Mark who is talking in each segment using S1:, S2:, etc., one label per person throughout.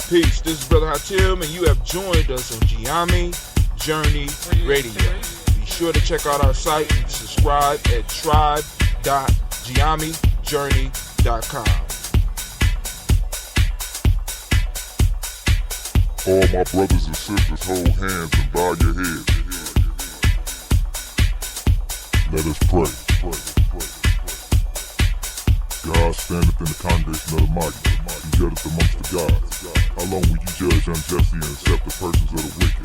S1: Peace, this is Brother Hatim, and you have joined us on Giami Journey Radio. Be sure to check out our site and subscribe at tribe.giamijourney.com.
S2: All my brothers and sisters, hold hands and bow your heads. Let us pray. God standeth in the congregation of the mighty. He judgeth amongst the gods. How long will you judge unjustly and accept the persons of the wicked?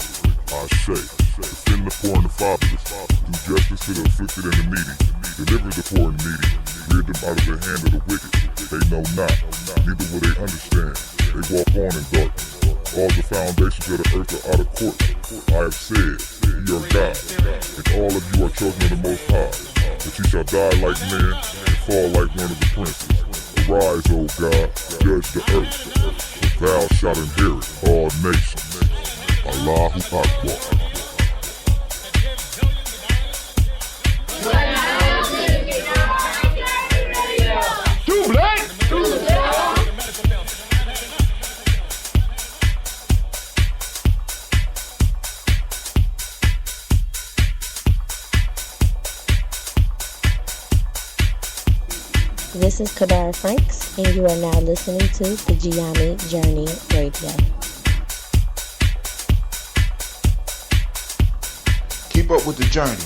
S2: I say, defend the poor and the fatherless. Do justice to the afflicted and the needy. Deliver the poor and needy. Rid them out of the hand of the wicked. They know not, neither will they understand. They walk on in darkness. All the foundations of the earth are out of court. I have said, ye are God, and all of you are children of the Most High. But you shall die like men, and fall like one of the princes. Arise, O God, judge the earth, for thou shalt inherit all nations. Allahu Akbar.
S1: Too black!
S3: This is Kadara Franks, and you are now listening to the Giami Journey Radio.
S1: Keep up with the journey.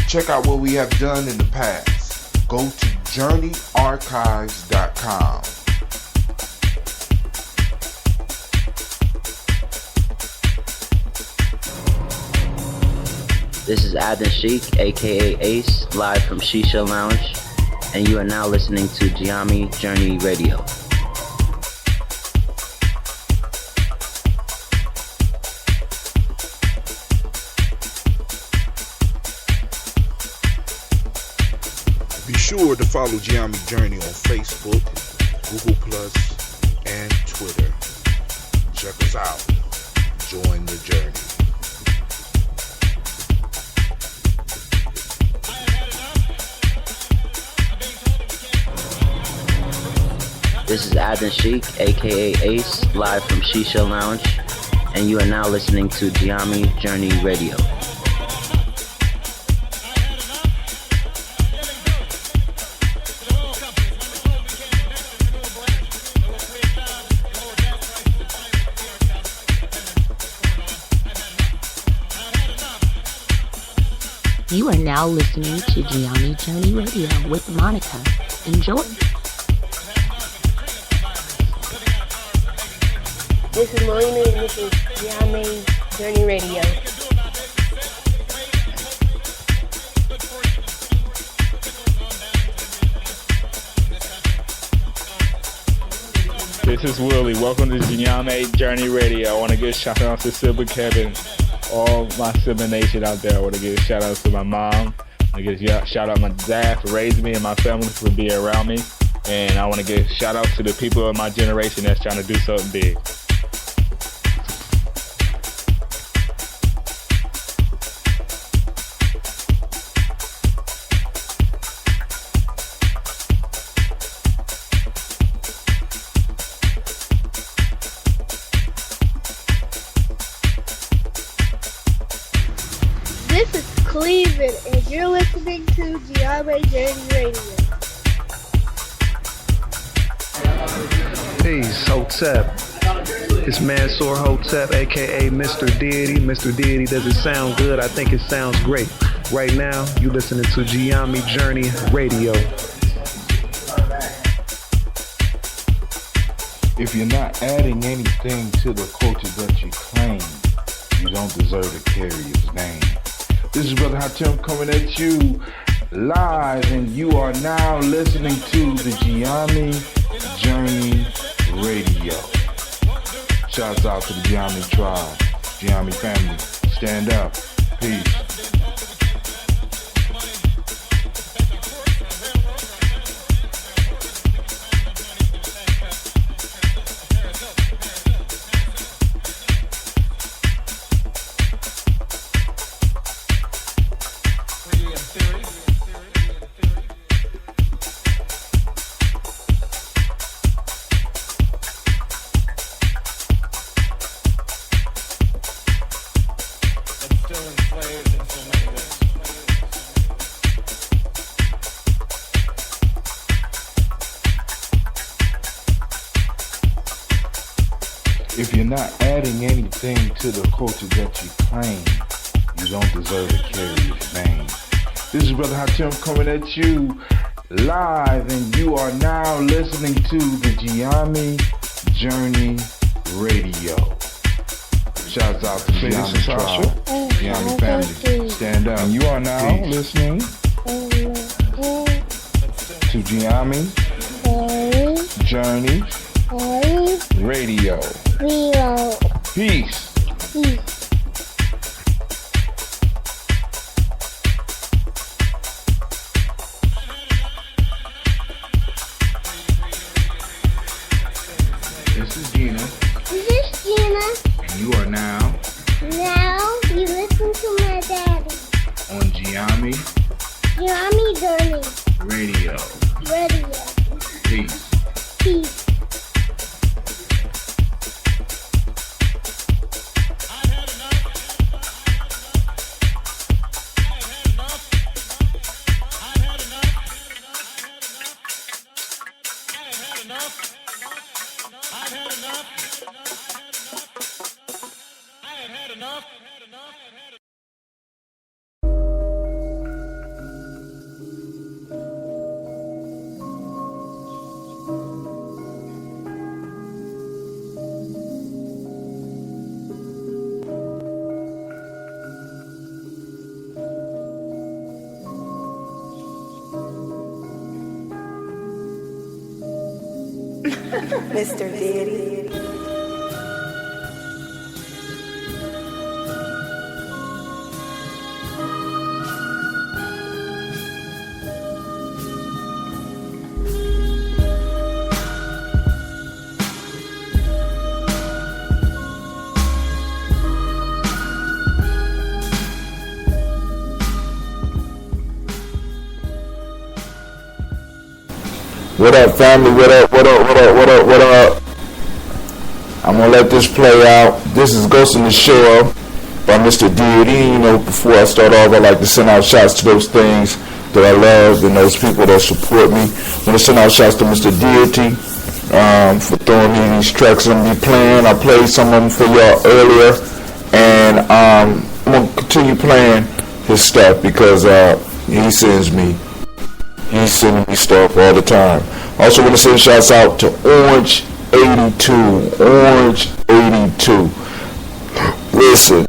S1: Check out what we have done in the past. Go to journeyarchives.com.
S4: This is Adnan Sheik, aka Ace, live from Shisha Lounge, and you are now listening to Giami Journey Radio.
S1: Be sure to follow Giami Journey on Facebook, Google+, and Twitter. Check us out. Join the journey.
S4: This is Adnan Sheik, aka Ace, live from Shisha Lounge, and you are now listening to Giami Journey Radio.
S3: You are now listening to Giami Journey Radio with Monica. Enjoy.
S5: This is Melina, and this is Giami Journey Radio.
S6: This is Willie. Welcome to Giami Journey Radio. I want to give shout out to Sibling Kevin, all my sibling nation out there. I want to give shout out to my mom. I want to give shout out to my dad for raising me and my family for being around me. And I want to give shout out to the people of my generation that's trying to do something big.
S5: This is Cleveland, and you're listening to Giami Journey Radio.
S7: Peace, Hotep. It's Mansour Hotep, aka Mr. Deity. Mr. Deity, does it sound good? I think it sounds great. Right now, you listening to Giami Journey Radio.
S1: If you're not adding anything to the culture that you claim, you don't deserve to carry its name. This is Brother Hatim coming at you live, and you are now listening to the Giami Journey Radio. Shouts out to the Giami tribe, Giami family. Stand up. Peace. If you're not adding anything to the culture that you claim, you don't deserve to carry its name. This is Brother Hatem coming at you live, and you are now listening to the Gianni Journey Radio. Shouts out to Gianni Tribe, Gianni family. Stand up. And you are now listening to Gianni Journey Radio. Peace. This is Gina. And you are now
S5: you listen to my daddy.
S1: on Gianni
S5: Journey
S1: Radio.
S5: Radio.
S1: Peace.
S5: Peace.
S8: Mr. Diddy.
S9: What up, family? What up? I'm gonna let this play out. This is Ghost in the Shell by Mr. Deity. You know, before I start off, I like to send out shouts to those things that I love and those people that support me. I want to send out shouts to Mr. Deity for throwing me these tracks I'm gonna be playing. I played some of them for y'all earlier, and I'm gonna continue playing his stuff because he's sending me stuff all the time. Also want to send shouts out to Orange 82. Listen,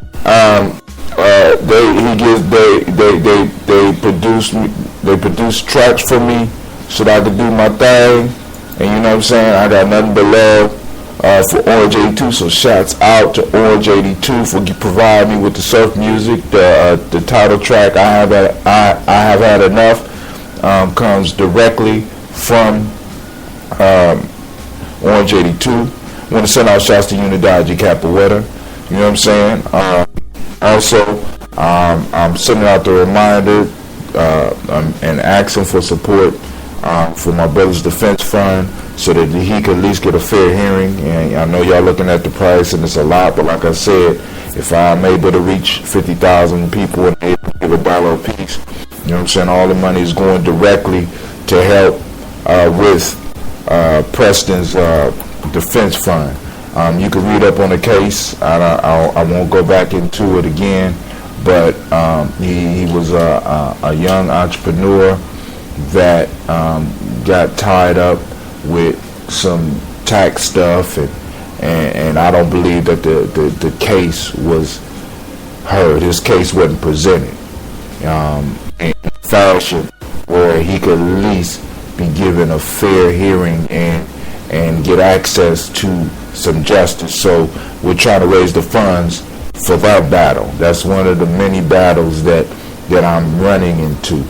S9: they produce tracks for me so that I can do my thing, and you know what I'm saying. I got nothing but love for Orange 82. So shouts out to Orange 82 for providing me with the surf music. The title track I have had enough. Comes directly from Orange 82. I want to send out shouts to Unidaji Capoeira. You know what I'm saying? Also, I'm sending out the reminder and asking for support for my brother's defense fund so that he could at least get a fair hearing. And I know y'all looking at the price and it's a lot, but like I said, if I'm able to reach 50,000 people and they give $1 a piece, you know what I'm saying, all the money is going directly to help with Preston's defense fund. You can read up on the case. I won't go back into it again, but he was a young entrepreneur that got tied up with some tax stuff, and I don't believe that the case was heard. His case wasn't presented in fashion where he could at least be given a fair hearing and get access to some justice. So we're trying to raise the funds for that battle. That's one of the many battles that I'm running into.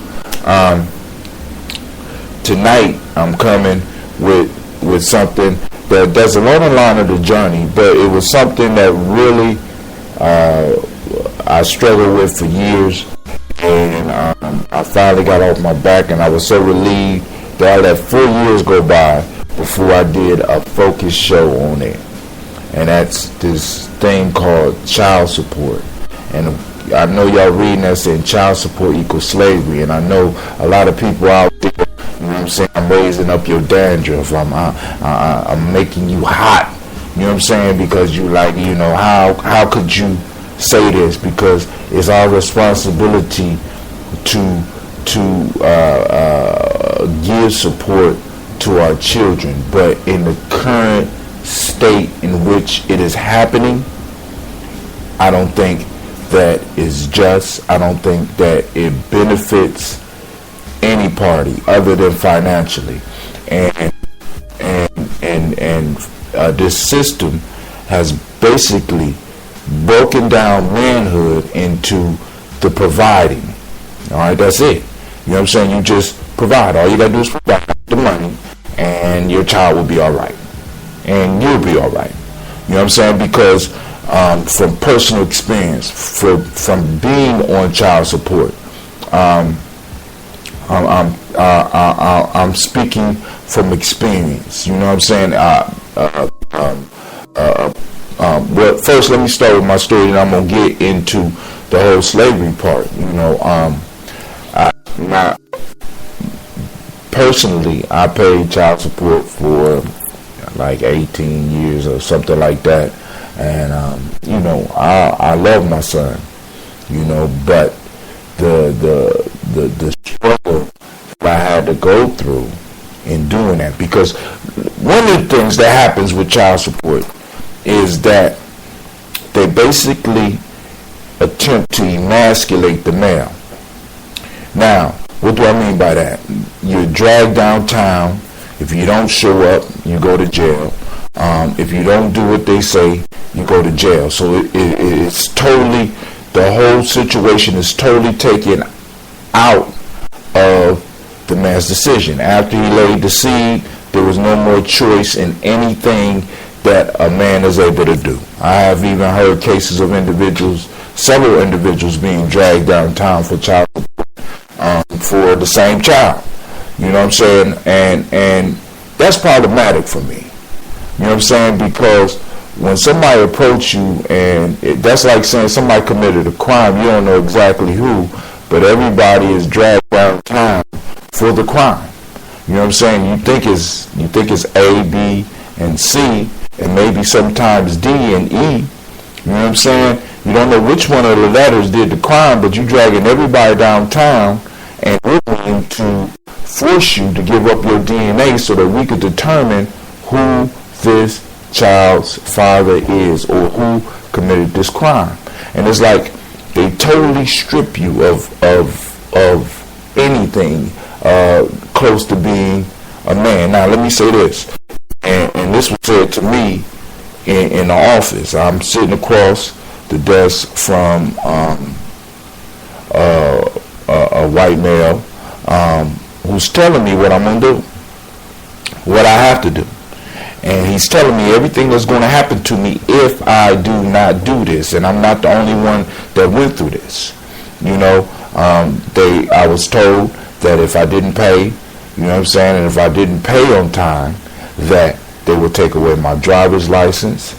S9: Tonight I'm coming with something that's along the line of the journey, but it was something that really I struggled with for years, and I finally got off my back, and I was so relieved that I let 4 years go by before I did a focus show on it. And that's this thing called child support. And I know y'all reading that saying child support equals slavery, and I know a lot of people out there, you know what I'm saying, I'm raising up your dandruff, I'm making you hot, You know what I'm saying? Because you like, how could you say this? Because it's our responsibility to give support to our children. But in the current state in which it is happening, I don't think that is just. I don't think that it benefits any party other than financially. And this system has basically broken down manhood into the providing. All right, that's it. You know what I'm saying? You just provide. All you got to do is provide the money, and your child will be all right. And you'll be all right. You know what I'm saying? Because from personal experience, from being on child support, I'm speaking from experience. You know what I'm saying? Well, first let me start with my story, and I'm gonna get into the whole slavery part. Personally, I paid child support for like 18 years or something like that, and I love my son, but the struggle that I had to go through in doing that, because one of the things that happens with child support is that they basically attempt to emasculate the male. Now, what do I mean by that? You're dragged downtown. If you don't show up, you go to jail. If you don't do what they say, you go to jail. So it's totally, the whole situation is totally taken out of the man's decision. After he laid the seed, there was no more choice in anything that a man is able to do. I have even heard cases of several individuals being dragged downtown for child support for the same child. You know what I'm saying? And that's problematic for me. You know what I'm saying? Because when somebody approaches you, and that's like saying somebody committed a crime, you don't know exactly who, but everybody is dragged downtown for the crime. You know what I'm saying? You think it's A, B, and C, and maybe sometimes D and E. You know what I'm saying? You don't know which one of the letters did the crime, but you dragging everybody downtown, and we're going to force you to give up your DNA so that we could determine who this child's father is or who committed this crime. And it's like they totally strip you of anything close to being a man. Now, let me say this, and this was said to me in the office. I'm sitting across the desk from a white male who's telling me what I'm going to do, what I have to do. And he's telling me everything that's going to happen to me if I do not do this. And I'm not the only one that went through this. I was told that if I didn't pay, you know what I'm saying, and if I didn't pay on time, that they would take away my driver's license,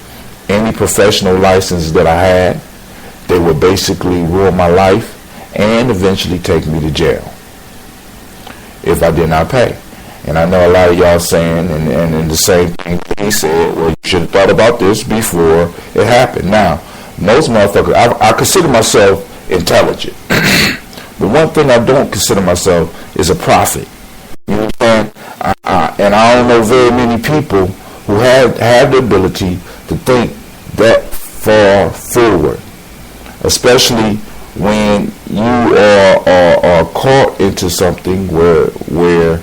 S9: any professional license that I had. They would basically ruin my life and eventually take me to jail if I did not pay. And I know a lot of y'all saying, and the same thing he said, well, you should have thought about this before it happened. Now, most motherfuckers, I consider myself intelligent. The one thing I don't consider myself is a prophet. You know what I'm saying? And I don't know very many people who have the ability to think that far forward, especially when you are caught into something where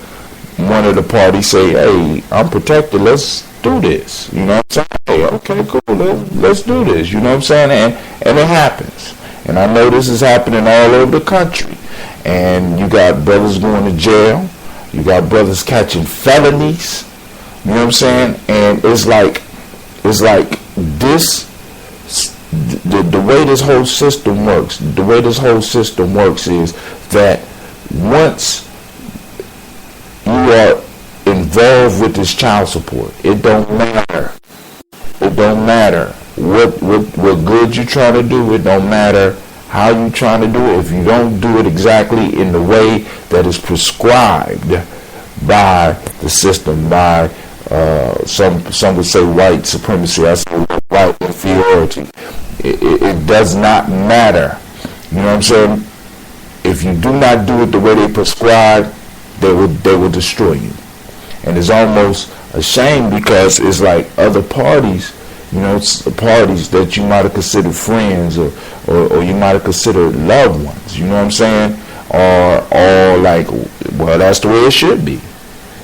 S9: one of the parties say, hey, I'm protected, let's do this. You know what I'm saying? Hey, okay, cool, let's do this. You know what I'm saying? And it happens. And I know this is happening all over the country. And you got brothers going to jail. You got brothers catching felonies. You know what I'm saying? And it's like this, the way this whole system works, is that once you are involved with this child support, it don't matter what good you're trying to do. It don't matter how you trying to do it. If you don't do it exactly in the way that is prescribed by the system, by some would say white supremacy. I say white inferiority. It does not matter. You know what I'm saying? If you do not do it the way they prescribe, they will destroy you. And it's almost a shame because it's like other parties, you know, it's parties that you might have considered friends or you might have considered loved ones. You know what I'm saying? Or like, well, that's the way it should be. You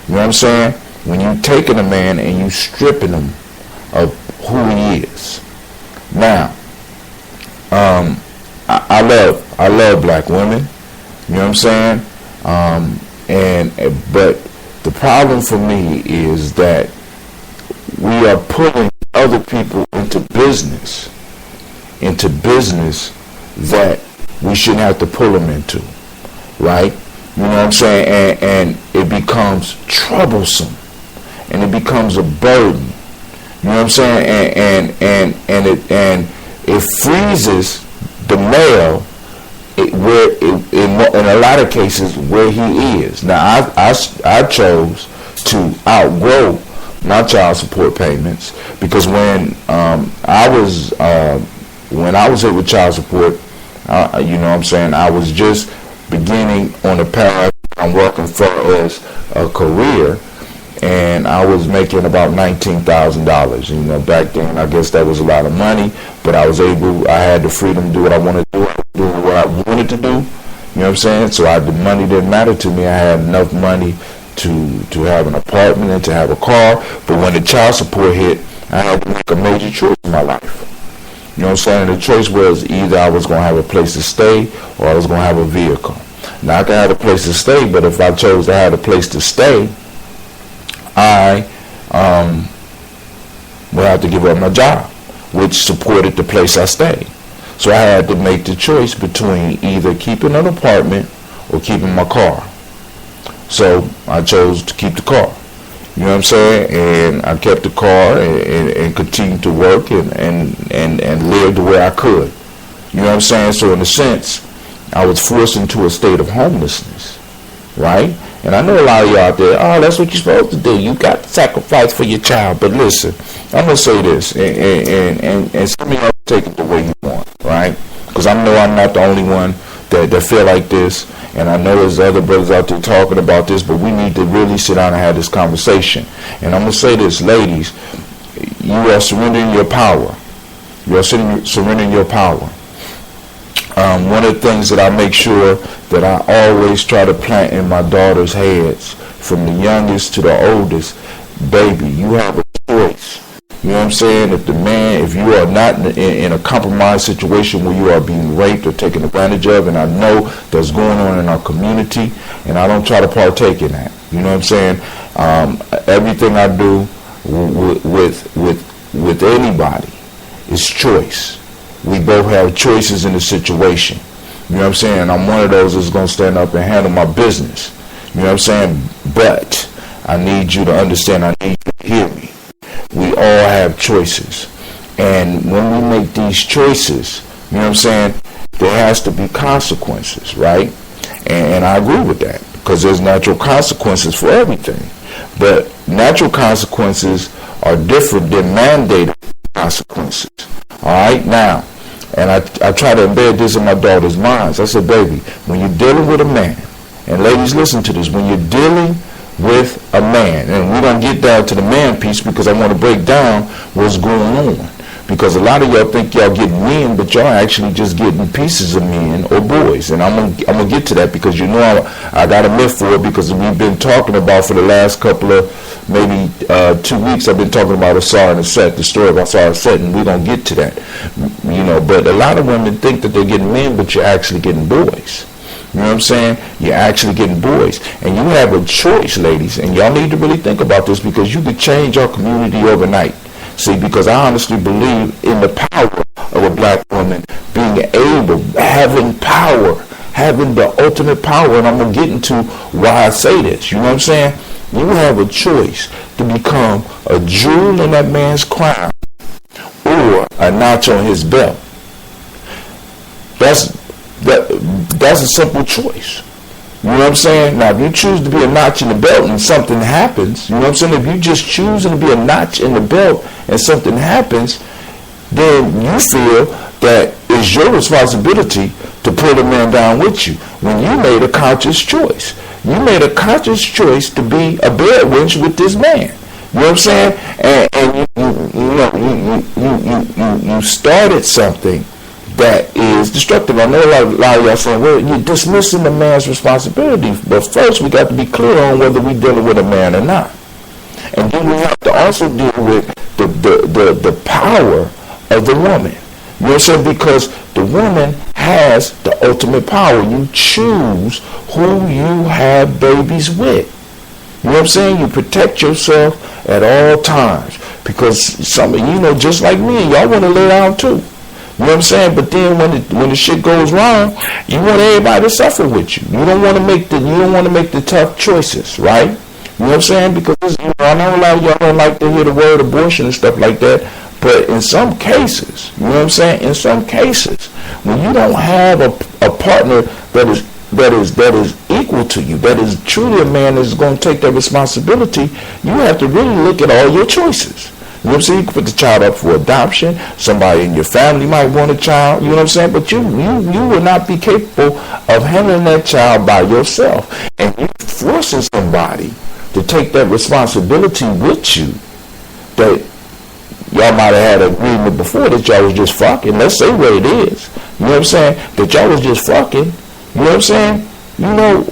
S9: know what I'm saying? When you taking a man and you stripping him of who he is. Now, I love black women. You know what I'm saying? But the problem for me is that we are pulling other people into business that we shouldn't have to pull them into, right? You know what I'm saying? And it becomes troublesome, and it becomes a burden. You know what I'm saying? And it freezes the male in a lot of cases where he is. Now I chose to outgrow my child support payments because when I was hit with child support, you know what I'm saying, I was just beginning on the path I'm working for as a career, and I was making about $19,000. You know, back then I guess that was a lot of money, but I had the freedom to do what I wanted to do. Do what I wanted to do. You know what I'm saying? So the money didn't matter to me. I had enough money to have an apartment and to have a car. But when the child support hit, I had to make a major choice in my life. You know what I'm saying? The choice was either I was going to have a place to stay or I was going to have a vehicle. Now I could have a place to stay, but if I chose to have a place to stay, I would have to give up my job, which supported the place I stayed. So I had to make the choice between either keeping an apartment or keeping my car. So I chose to keep the car. You know what I'm saying? And I kept the car and continued to work and live the way I could. You know what I'm saying? So in a sense, I was forced into a state of homelessness, right? And I know a lot of you out there, oh, that's what you're supposed to do. You got to sacrifice for your child. But listen, I'm going to say this, and some of y'all take it the way you want, right? Because I know I'm not the only one that feel like this, and I know there's other brothers out there talking about this, but we need to really sit down and have this conversation. And I'm going to say this, ladies, you are surrendering your power. You are surrendering your power. One of the things that I make sure that I always try to plant in my daughter's heads, from the youngest to the oldest, baby, you have a choice. You know what I'm saying? If you are not in a compromised situation where you are being raped or taken advantage of, and I know that's going on in our community, and I don't try to partake in that. You know what I'm saying? Everything I do with anybody is choice. We both have choices in the situation. You know what I'm saying? I'm one of those that's going to stand up and handle my business. You know what I'm saying? But I need you to understand. I need you to hear me. We all have choices. And when we make these choices, you know what I'm saying, there has to be consequences, right? And I agree with that because there's natural consequences for everything. But natural consequences are different than mandated consequences. All right? Now, and I try to embed this in my daughter's minds. I said, baby, when you're dealing with a man, and ladies, listen to this, when you're dealing with a man, and we're going to get down to the man piece because I want to break down what's going on. Because a lot of y'all think y'all getting men, but y'all actually just getting pieces of men or boys. And I'm gonna get to that because you know I got a myth for it because we've been talking about for the last couple of maybe 2 weeks. I've been talking about Asar and Aset, the story of Asar and Aset, and we're gonna get to that. You know, but a lot of women think that they're getting men, but you're actually getting boys. You know what I'm saying? You're actually getting boys. And you have a choice, ladies, and y'all need to really think about this because you could change our community overnight. See, because I honestly believe in the power of a black woman being able, having power, having the ultimate power. And I'm going to get into why I say this. You know what I'm saying? You have a choice to become a jewel in that man's crown or a notch on his belt. That's a simple choice. You know what I'm saying? Now, if you choose to be a notch in the belt and something happens, you know what I'm saying? If you just choosing to be a notch in the belt and something happens, then you feel that it's your responsibility to pull the man down with you. When you made a conscious choice, you made a conscious choice to be a bed wench with this man. You know what I'm saying? And you started something that is destructive. I know a lot of y'all saying, well, you're dismissing the man's responsibility. But first, we got to be clear on whether we're dealing with a man or not. And then we have to also deal with the power of the woman. You know what I'm saying? Because the woman has the ultimate power. You choose who you have babies with. You know what I'm saying? You protect yourself at all times. Because some of you know, just like me, y'all want to lay down too. You know what I'm saying? But then when the shit goes wrong, you want everybody to suffer with you. You don't want to make the tough choices, right? You know what I'm saying? Because I know a lot of y'all don't like to hear the word abortion and stuff like that. But in some cases, you know what I'm saying? In some cases, when you don't have a partner that is equal to you, that is truly a man that's going to take that responsibility, you have to really look at all your choices. You know what I'm saying? You can put the child up for adoption. Somebody in your family might want a child. You know what I'm saying? But you will not be capable of handling that child by yourself. And you're forcing somebody to take that responsibility with you that y'all might have had an agreement before that y'all was just fucking. Let's say what it is. You know what I'm saying? That y'all was just fucking. You know what I'm saying? You know,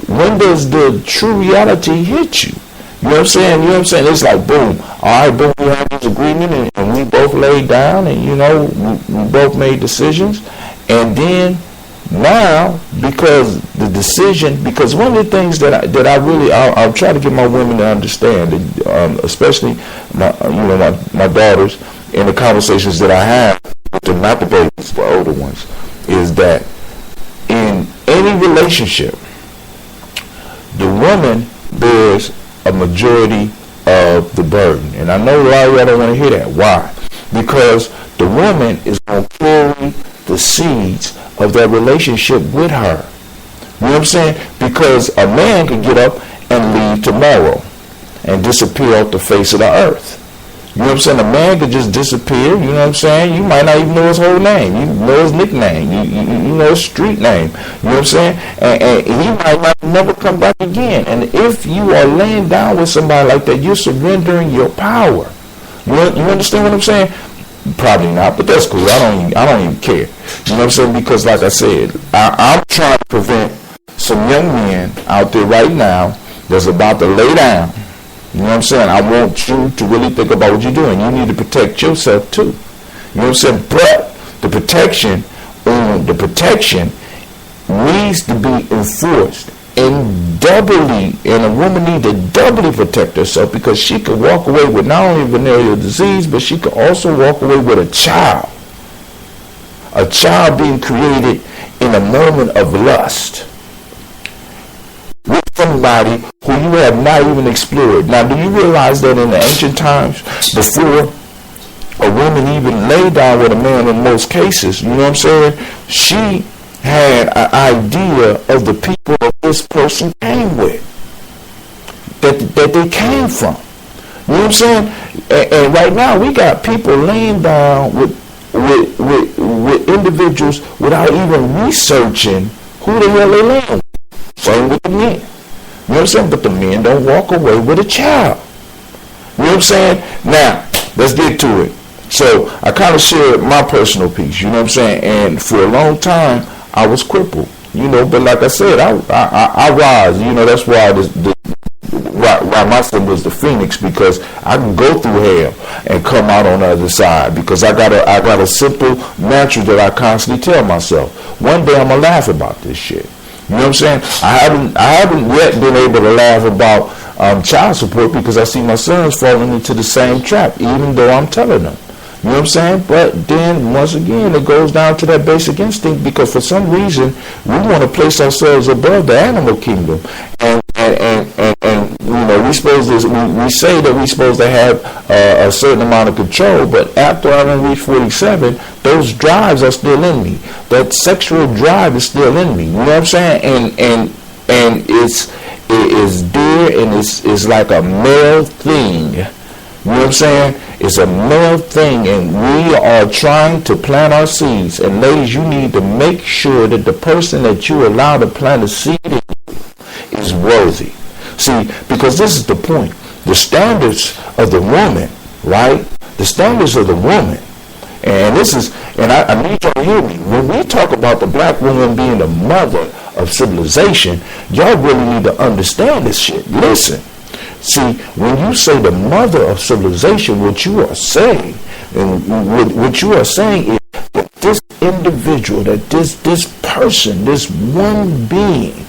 S9: when does the true reality hit you? You know what I'm saying? You know what I'm saying? It's like, boom. All right, boom, we have this agreement and we both laid down and, you know, we both made decisions. And then now, because one of the things that I'll try to get my women to understand, especially my daughters, in the conversations that I have with them, not the babies, but older ones, is that in any relationship, the woman bears a majority of the burden. And I know a lot of y'all don't want to hear that. Why? Because the woman is going to carry the seeds of that relationship with her. You know what I'm saying? Because a man can get up and leave tomorrow and disappear off the face of the earth. You know what I'm saying? A man could just disappear. You know what I'm saying? You might not even know his whole name. You know his nickname. You know his street name. You know what I'm saying? And he might not never come back again. And if you are laying down with somebody like that, you're surrendering your power. You understand what I'm saying? Probably not, but that's cool. I don't even care. You know what I'm saying? Because like I said, I'm trying to prevent some young men out there right now that's about to lay down. You know what I'm saying? I want you to really think about what you're doing. You need to protect yourself too. You know what I'm saying? But the protection needs to be enforced and a woman needs to doubly protect herself, because she could walk away with not only venereal disease, but she could also walk away with a child. A child being created in a moment of lust with somebody who you have not even explored. Now, do you realize that in the ancient times, before a woman even laid down with a man in most cases, you know what I'm saying, she had an idea of the people that this person came with, that they came from. You know what I'm saying? And right now we got people laying down with individuals without even researching who the hell they laying with. Same with the men. You know what I'm saying? But the men don't walk away with a child. You know what I'm saying? Now, let's get to it. So I kind of shared my personal piece, you know what I'm saying? And for a long time, I was crippled, you know, but like I said, I rise, you know. That's why why my symbol is the phoenix, because I can go through hell and come out on the other side, because I got a simple mantra that I constantly tell myself: one day I'm gonna laugh about this shit. You know what I'm saying? I haven't yet been able to laugh about child support, because I see my sons falling into the same trap, even though I'm telling them. You know what I'm saying? But then, once again, it goes down to that basic instinct, because for some reason, we want to place ourselves above the animal kingdom. And and we supposed to, we say that we supposed to have a certain amount of control, but after I reach 47, those drives are still in me. That sexual drive is still in me. You know what I'm saying? And it is dear, and it's like a male thing. You know what I'm saying? It's a male thing, and we are trying to plant our seeds. And ladies, you need to make sure that the person that you allow to plant a seed in is worthy. See, because this is the point. The standards of the woman, right? The standards of the woman. And this is, and I need y'all to hear me. When we talk about the black woman being the mother of civilization, y'all really need to understand this shit. Listen. See, when you say the mother of civilization, what you are saying, and what you are saying is that this individual, that this person, this one being,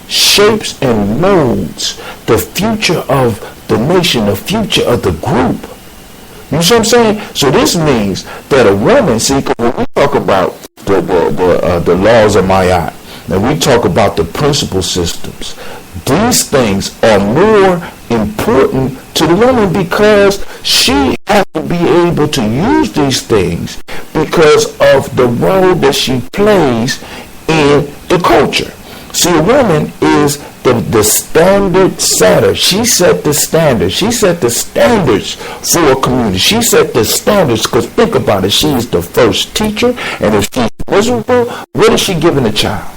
S9: shapes and molds the future of the nation, the future of the group. You see what I'm saying? So this means that a woman, see, when we talk about the laws of Ma'at, and we talk about the principal systems, these things are more important to the woman because she has to be able to use these things because of the role that she plays in the culture. See, a woman is the standard setter. She set the standards. She set the standards for a community. She set the standards because think about it. She is the first teacher, and if she's miserable, what is she giving the child?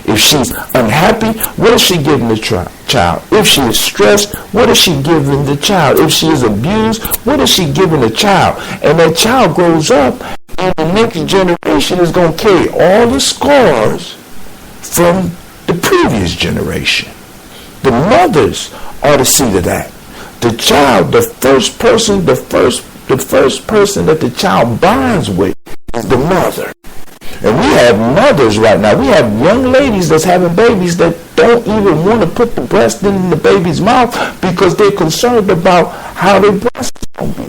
S9: If she's unhappy, what is she giving the child? If she is stressed, what is she giving the child? If she is abused, what is she giving the child? And that child grows up, and the next generation is going to carry all the scars from the previous generation. The mothers are to see to that. The child, the first person that the child bonds with is the mother. And we have mothers right now. We have young ladies that's having babies that don't even want to put the breast in the baby's mouth because they're concerned about how their breast is going to be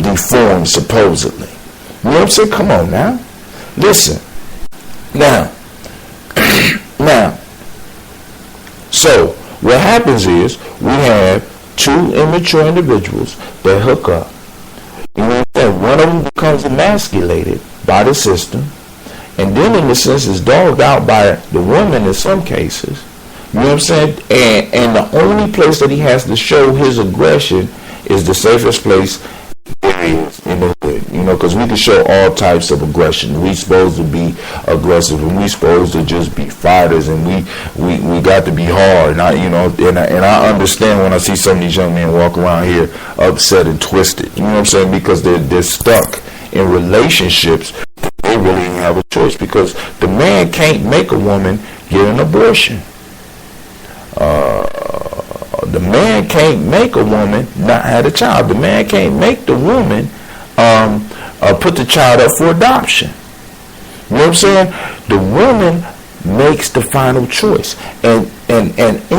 S9: deformed, supposedly. You know what I'm saying? Come on now. Listen. Now, so what happens is we have two immature individuals that hook up. You know what I'm saying? One of them becomes emasculated by the system, and then in a sense is dogged out by the woman in some cases. You know what I'm saying? And the only place that he has to show his aggression is the safest place in the hood. You know, because we can show all types of aggression. We supposed to be aggressive, and we supposed to just be fighters, and we got to be hard. And I understand when I see some of these young men walk around here upset and twisted. You know what I'm saying? Because they're stuck in relationships, they really don't have a choice because the man can't make a woman get an abortion. The man can't make a woman not have a child. The man can't make the woman put the child up for adoption. You know what I'm saying? The woman makes the final choice, and in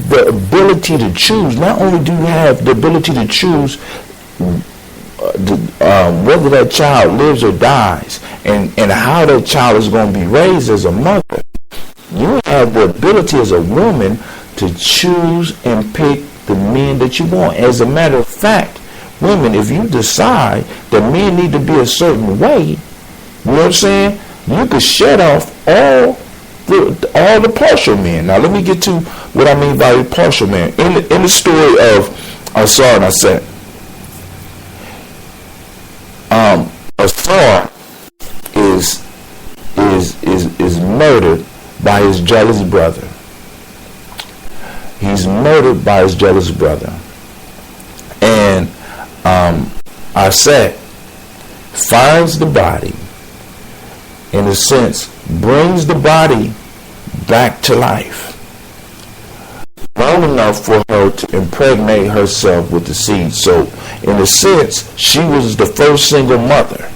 S9: the ability to choose, not only do you have the ability to choose whether that child lives or dies, and how that child is going to be raised as a mother, you have the ability as a woman to choose and pick the men that you want. As a matter of fact, women, if you decide that men need to be a certain way, you know what I'm saying, you can shut off all the partial men. Now let me get to what I mean by partial men. In the story of Asar and Aset, Asar is murdered by his jealous brother. He's murdered by his jealous brother. And Aset finds the body, in a sense, brings the body back to life. Long enough for her to impregnate herself with the seed. So, in a sense, she was the first single mother.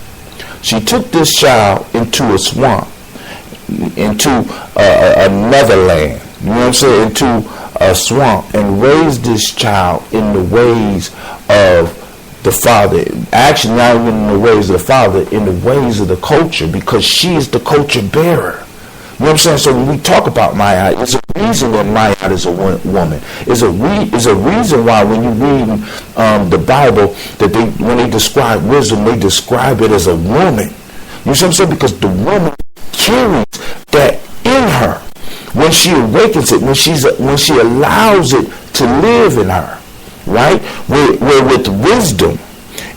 S9: She took this child into a swamp, into another land, you know what I'm saying, into a swamp, and raised this child in the ways of the father. Actually, not even in the ways of the father, in the ways of the culture, because she is the culture bearer. You know what I'm saying? So when we talk about Mayat, it's a reason that Mayat is a woman. It's a reason why when you read the Bible, that when they describe wisdom, they describe it as a woman. You see what I'm saying? Because the woman carries that in her. When she awakens it, when she allows it to live in her, right? Where with wisdom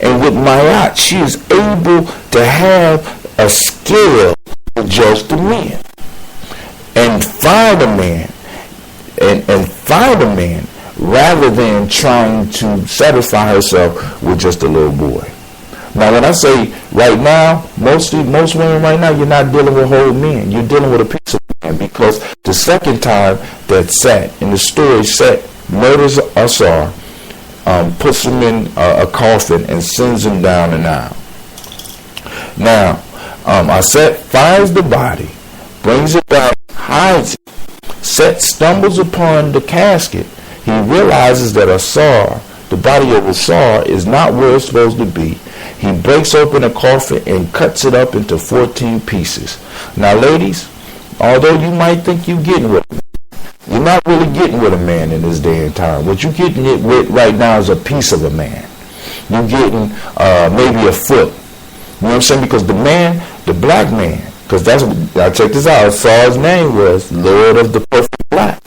S9: and with Mayat, she is able to have a scale to judge the men and find a man and find a man rather than trying to satisfy herself with just a little boy. Now, when I say right now, most women right now, you're not dealing with whole men. You're dealing with a piece of man, because the second time that Seth, in the story, Seth murders Asar, puts him in a coffin and sends him down the Nile. Now, Seth finds the body, brings it down, hides it. Seth stumbles upon the casket. He realizes that Asar, the body of Asar, is not where it's supposed to be. He breaks open a coffin and cuts it up into 14 pieces. Now, ladies, although you might think you're getting with a man, you're not really getting with a man in this day and time. What you're getting it with right now is a piece of a man. You're getting maybe a foot. You know what I'm saying? Because the man, the black man, because that's what, now check this out, Saul's name was Lord of the Perfect Black.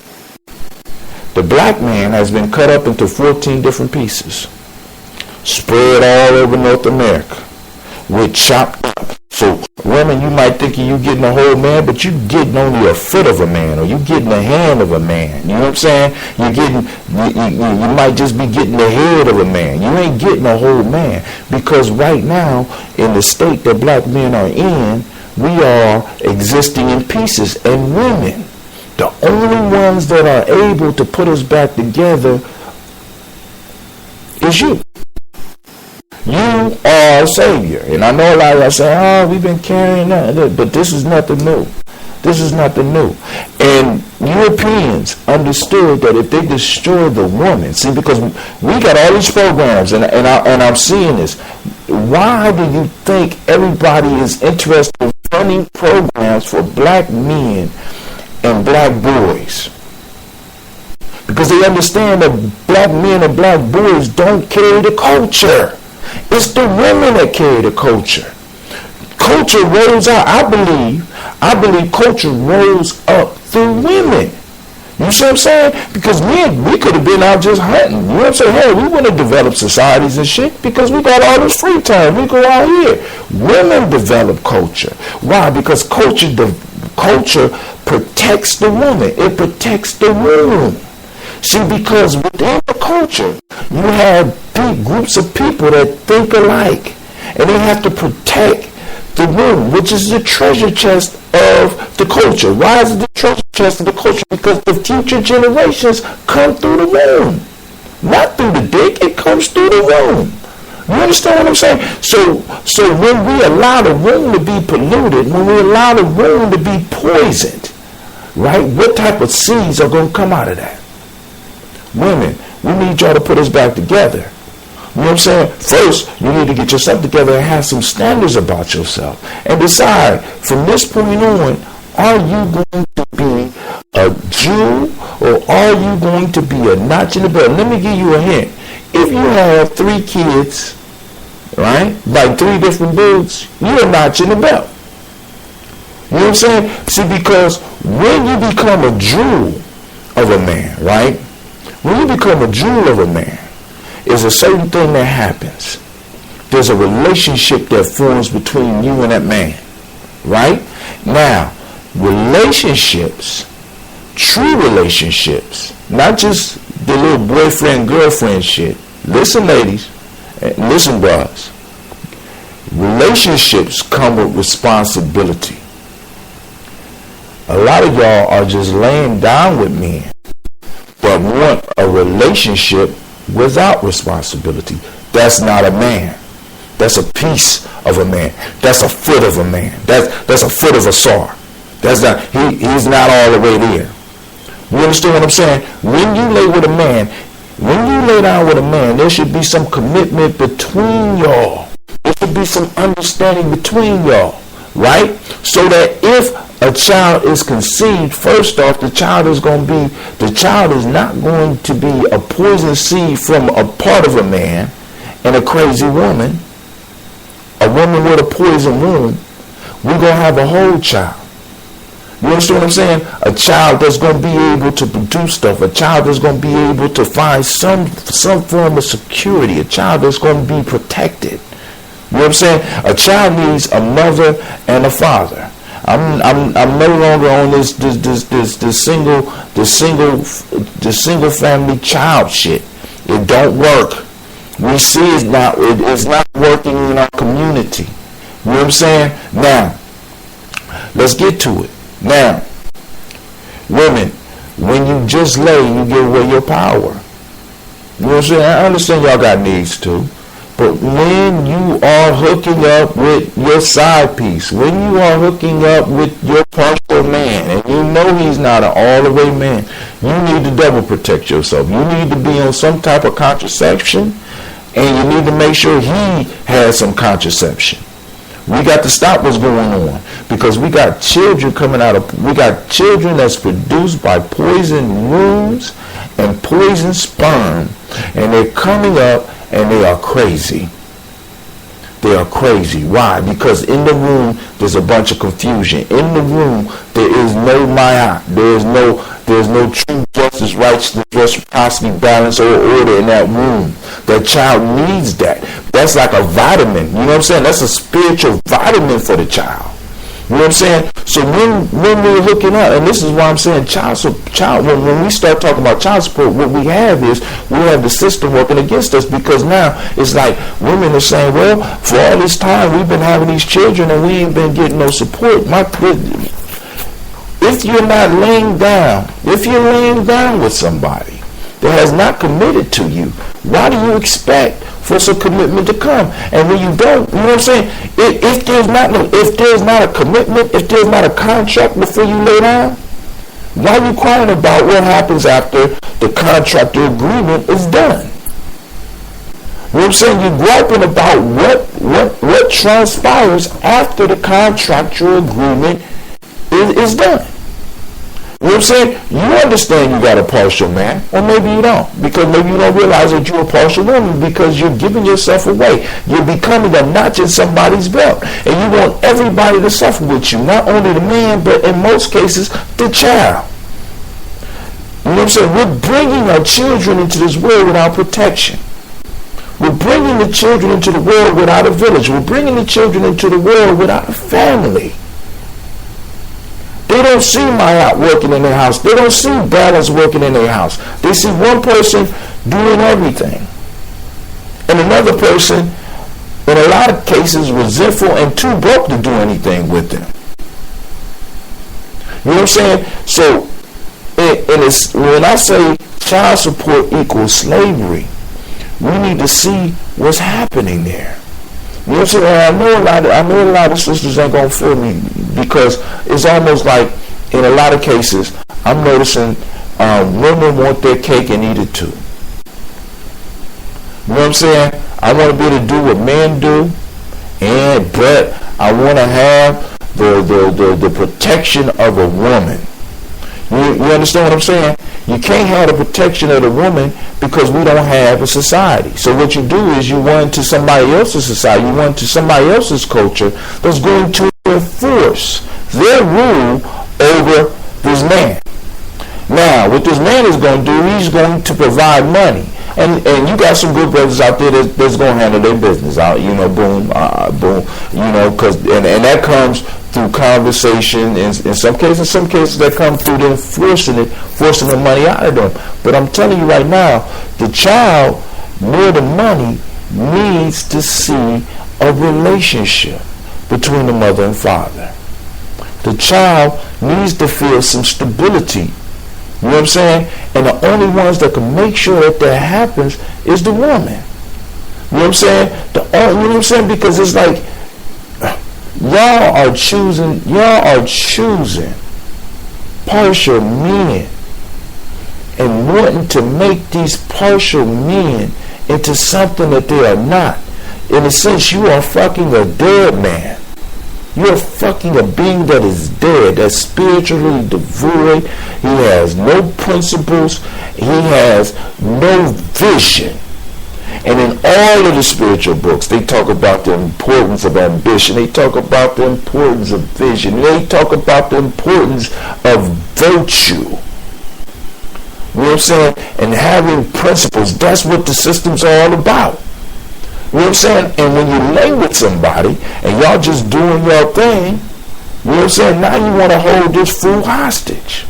S9: The black man has been cut up into 14 different pieces, spread all over North America, with chopped up. So, women, you might think you're getting a whole man, but you're getting only a foot of a man, or you're getting a hand of a man. You know what I'm saying? You're getting, you might just be getting the head of a man. You ain't getting a whole man, because right now, in the state that black men are in, we are existing in pieces, and women, the only ones that are able to put us back together is you. You are a savior. And I know a lot of y'all say, oh, we've been carrying that. But this is nothing new. This is nothing new. And Europeans understood that if they destroy the woman, see, because we got all these programs, and I'm seeing this. Why do you think everybody is interested in funding programs for black men and black boys? Because they understand that black men and black boys don't carry the culture. It's the women that carry the culture. Culture rolls out. I believe culture rolls up through women. You see what I'm saying? Because men, we could have been out just hunting. You know what I'm saying? Hey, we wouldn't have developed societies and shit because we got all this free time. We go out here. Women develop culture. Why? Because culture protects the woman. It protects the womb. See, because within the culture, you have big groups of people that think alike. And they have to protect the womb, which is the treasure chest of the culture. Why is it the treasure chest of the culture? Because the future generations come through the womb. Not through the dick, it comes through the womb. You understand what I'm saying? So when we allow the womb to be polluted, when we allow the womb to be poisoned, right, what type of seeds are going to come out of that? Women, we need y'all to put us back together. You know what I'm saying? First, you need to get yourself together and have some standards about yourself. And decide, from this point on, are you going to be a Jew or are you going to be a notch in the belt? Let me give you a hint. If you have 3 kids, right, like 3 different dudes, you're a notch in the belt. You know what I'm saying? See, because when you become a jewel of a man, right? When you become a jewel of a man, is a certain thing that happens. There's a relationship that forms between you and that man, right? Now, relationships, true relationships, not just the little boyfriend-girlfriend shit. Listen, ladies, and listen, bros. Relationships come with responsibility. A lot of y'all are just laying down with men but want a relationship without responsibility. That's not a man. That's a piece of a man. That's a foot of a man. That's a foot of a saw. That's not. He's not all the way there. You understand what I'm saying? When you lay with a man, when you lay down with a man, there should be some commitment between y'all. There should be some understanding between y'all, right? So that if a child is conceived, first off, the child is not going to be a poison seed from a part of a man and a crazy woman, a woman with a poison womb. We're going to have a whole child. You understand what I'm saying? A child that's going to be able to produce stuff. A child that's going to be able to find some form of security. A child that's going to be protected. You know what I'm saying? A child needs a mother and a father. I'm no longer on this single family child shit. It don't work. We see it's not working in our community. You know what I'm saying? Now, let's get to it. Now, women, when you just lay, you give away your power. You know what I'm saying? I understand y'all got needs too. But when you are hooking up with your side piece, when you are hooking up with your partial man, and you know he's not an all-the-way man, you need to double protect yourself. You need to be on some type of contraception, and you need to make sure he has some contraception. We got to stop what's going on, because we got children that's produced by poison wombs and poison sperm, and they're coming up and they are crazy. They are crazy. Why? Because in the womb there's a bunch of confusion. In the womb there is no maya. There's no true justice, righteousness, reciprocity, balance, or order in that womb. That child needs that. That's like a vitamin. You know what I'm saying? That's a spiritual vitamin for the child. You know what I'm saying? So when we're hooking up, and this is why I'm saying when we start talking about child support, what we have is we have the system working against us, because now it's like women are saying, well, for all this time we've been having these children and we ain't been getting no support. If you're not laying down with somebody that has not committed to you, why do you expect for some commitment to come? And when you don't, you know what I'm saying? If there's not a commitment, if there's not a contract before you lay down, why are you crying about what happens after the contract or agreement is done? You know what I'm saying? You're griping about what transpires after the contract or agreement is done. You know what I'm saying? You understand you got a partial man, or maybe you don't, because maybe you don't realize that you're a partial woman, because you're giving yourself away. You're becoming a notch in somebody's belt, and you want everybody to suffer with you, not only the man, but in most cases, the child. You know what I'm saying? We're bringing our children into this world without protection. We're bringing the children into the world without a village. We're bringing the children into the world without a family. They don't see Mayat working in their house. They don't see balance working in their house. They see one person doing everything, and another person, in a lot of cases, resentful and too broke to do anything with them. You know what I'm saying? So, when I say child support equals slavery, we need to see what's happening there. You know what I'm saying? I know a lot of sisters ain't gonna feel me, because it's almost like in a lot of cases I'm noticing women want their cake and eat it too. You know what I'm saying? I want to be able to do what men do, but I want to have the protection of a woman. You understand what I'm saying? You can't have the protection of the woman because we don't have a society. So what you do is you run to somebody else's society, you run to somebody else's culture that's going to enforce their rule over this man. Now, what this man is going to do, he's going to provide money. And you got some good brothers out there that's going to handle their business out, boom, and that comes through conversation. In some cases that come through them forcing the money out of them. But I'm telling you right now, the child, more than money, needs to see a relationship between the mother and father. The child needs to feel some stability. You know what I'm saying? And the only ones that can make sure that happens is the woman. You know what I'm saying? You know what I'm saying? Because it's like y'all are choosing partial men and wanting to make these partial men into something that they are not. In a sense, you are fucking a dead man. You're fucking a being that is dead, that's spiritually devoid. He has no principles. He has no vision. And in all of the spiritual books, they talk about the importance of ambition. They talk about the importance of vision. They talk about the importance of virtue. You know what I'm saying? And having principles. That's what the system's all about. You know what I'm saying? And when you lay with somebody and y'all just doing your thing, you know what I'm saying? Now you want to hold this fool hostage.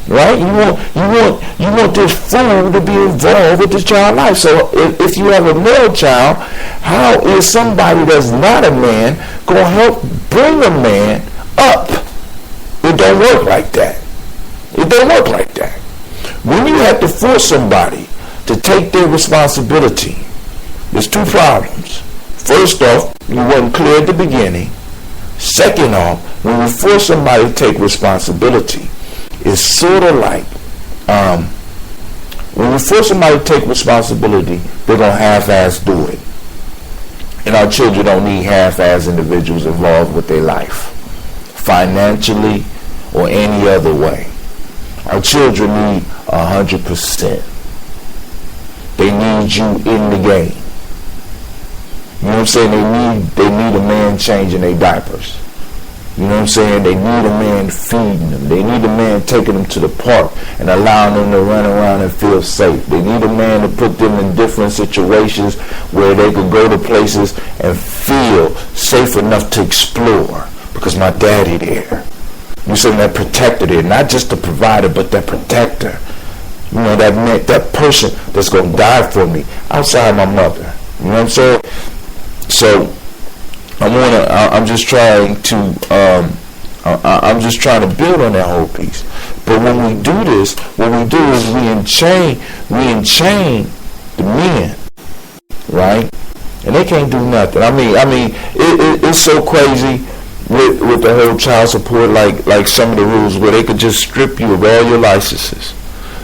S9: Right? You want this fool to be involved with this child's life. So if you have a male child, how is somebody that's not a man going to help bring a man up? It don't work like that. It don't work like that. When you have to force somebody to take their responsibility, there's two problems. First off, you wasn't clear at the beginning. Second off, when you force somebody to take responsibility, it's sort of like when you force somebody to take responsibility, they're going to half-ass do it. And our children don't need half-ass individuals involved with their life, financially or any other way. Our children need 100%. They need you in the game. You know what I'm saying? They need a man changing their diapers. You know what I'm saying? They need a man feeding them. They need a man taking them to the park and allowing them to run around and feel safe. They need a man to put them in different situations where they could go to places and feel safe enough to explore because my daddy there. You saying that protector there, not just the provider, but that protector. You know, that man, that person that's going to die for me outside my mother. You know what I'm saying? So I'm just trying to build on that whole piece. But when we do this, what we do is we enchain the men, right? And they can't do nothing. I mean, it's so crazy with the whole child support, like some of the rules where they could just strip you of all your licenses.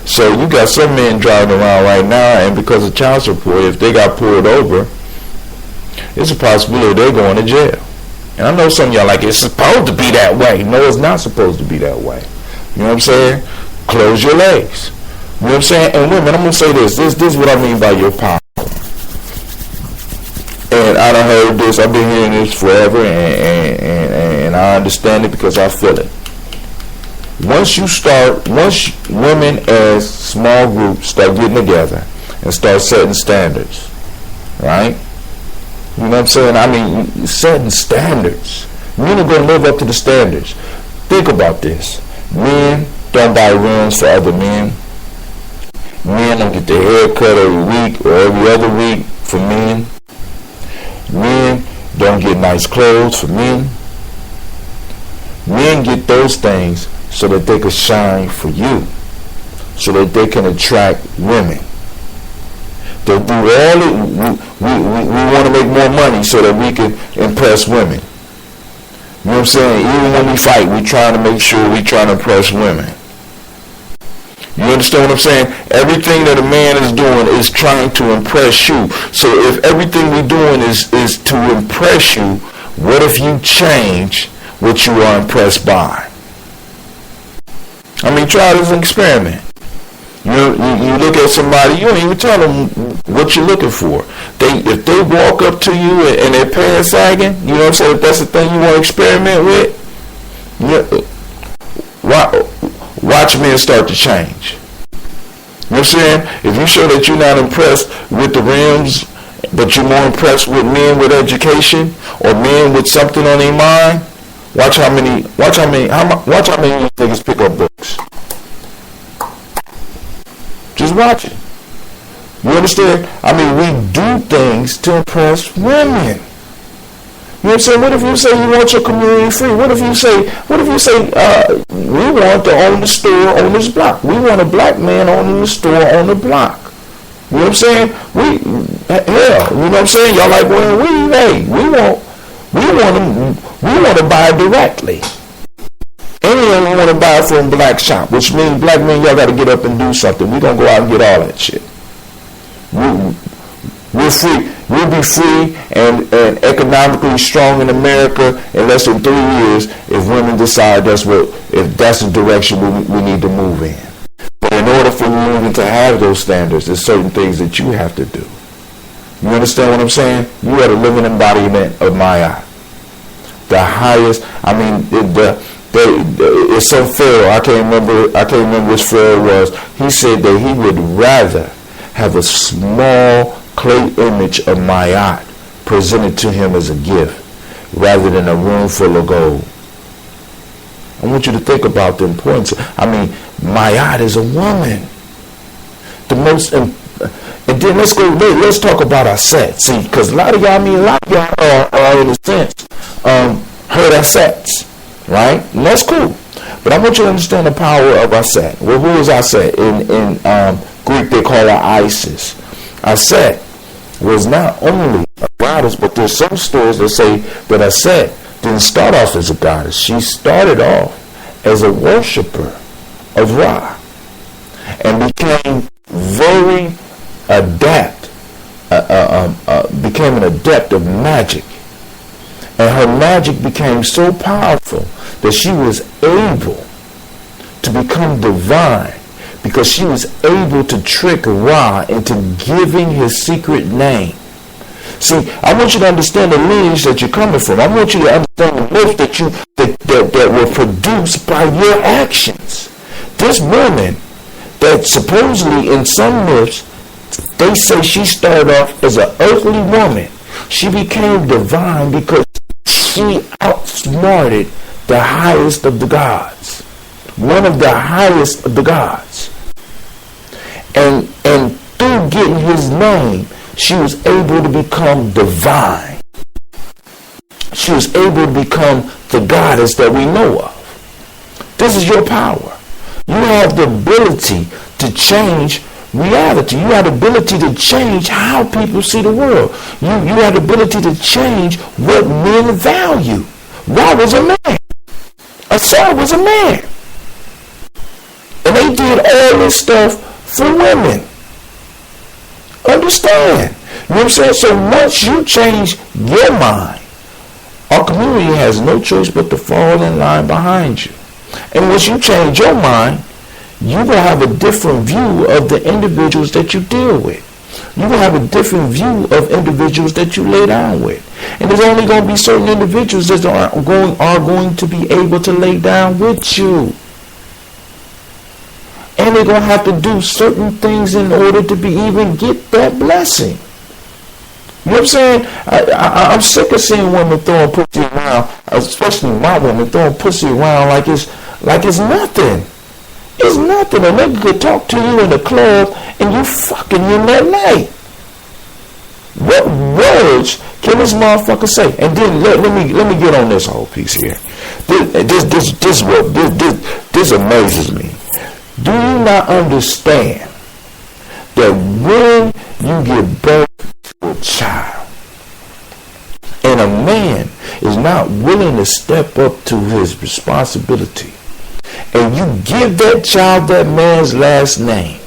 S9: So you got some men driving around right now, and because of child support, if they got pulled over, it's a possibility they're going to jail. And I know some of y'all like, it's supposed to be that way. No, it's not supposed to be that way. You know what I'm saying? Close your legs. You know what I'm saying? And women, I'm going to say this. This is what I mean by your power. And I done heard this. I've been hearing this forever, and I understand it because I feel it. Once women as small groups start getting together and start setting standards, right? You know what I'm saying? I mean, setting standards. Men are going to live up to the standards. Think about this. Men don't buy rims for other men. Men don't get their hair cut every week or every other week for men. Men don't get nice clothes for men. Men get those things so that they can shine for you, so that they can attract women. They do all it. We want to make more money so that we can impress women. You know what I'm saying? Even when we fight, we trying to make sure we trying to impress women. You understand what I'm saying? Everything that a man is doing is trying to impress you. So if everything we're doing is to impress you, what if you change what you are impressed by? I mean, try this experiment. You look at somebody, you don't even tell them what you're looking for. If they walk up to you and their pants sagging, you know what I'm saying? If that's the thing you want to experiment with, watch men start to change. You know what I'm saying? If you show that you're not impressed with the rims, but you're more impressed with men with education or men with something on their mind, watch how many niggas pick up books. Just watch it. You understand? I mean, we do things to impress women. You know what I'm saying? What if you say you want your community free? What if you say we want to own the store on this block? We want a black man owning the store on the block. You know what I'm saying? You know what I'm saying? Y'all like wearing weave. Hey, we want to buy directly. And we only want to buy from black shop, which means black men, y'all got to get up and do something. We're going to go out and get all that shit. We're free. We'll be free and economically strong in America in less than 3 years if women decide if that's the direction we need to move in. But in order for women to have those standards, there's certain things that you have to do. You understand what I'm saying? You are the living embodiment of Maya. The highest. I mean, it's some pharaoh. I can't remember which pharaoh was. He said that he would rather have a small clay image of Mayat presented to him as a gift rather than a room full of gold. I want you to think about the importance. I mean, Mayat is a woman. The most, and then let's talk about Aset. See, because a lot of y'all are in a sense heard Asets, right? And that's cool. But I want you to understand the power of Aset. Well, who is Aset? In Greek, they call her Isis. Aset was not only a goddess, but there's some stories that say that Aset didn't start off as a goddess. She started off as a worshiper of Ra and became very became an adept of magic. And her magic became so powerful that she was able to become divine because she was able to trick Ra into giving his secret name. See, I want you to understand the lineage that you're coming from. I want you to understand the myths that were produced by your actions. This woman that supposedly in some myths, they say she started off as an earthly woman. She became divine because she outsmarted the highest of the gods. One of the highest of the gods. And through getting his name, she was able to become divine. She was able to become the goddess that we know of. This is your power. You have the ability to change reality. You have the ability to change how people see the world. You have the ability to change what men value. Ra was a man. Asar was a man. And they did all this stuff for women. Understand? You know what I'm saying? So once you change your mind, our community has no choice but to fall in line behind you. And once you change your mind, you will have a different view of the individuals that you deal with. You will have a different view of individuals that you lay down with. And there's only going to be certain individuals that are going to be able to lay down with you. And they're going to have to do certain things in order to even get that blessing. You know what I'm saying? I'm sick of seeing women throwing pussy around, especially my women throwing pussy around like it's nothing. It's nothing. A nigga could talk to you in the club and you fucking him that night. What words can this motherfucker say? And then let me get on this whole piece here. This amazes me. Do you not understand that when you give birth to a child and a man is not willing to step up to his responsibility, and you give that child that man's last name,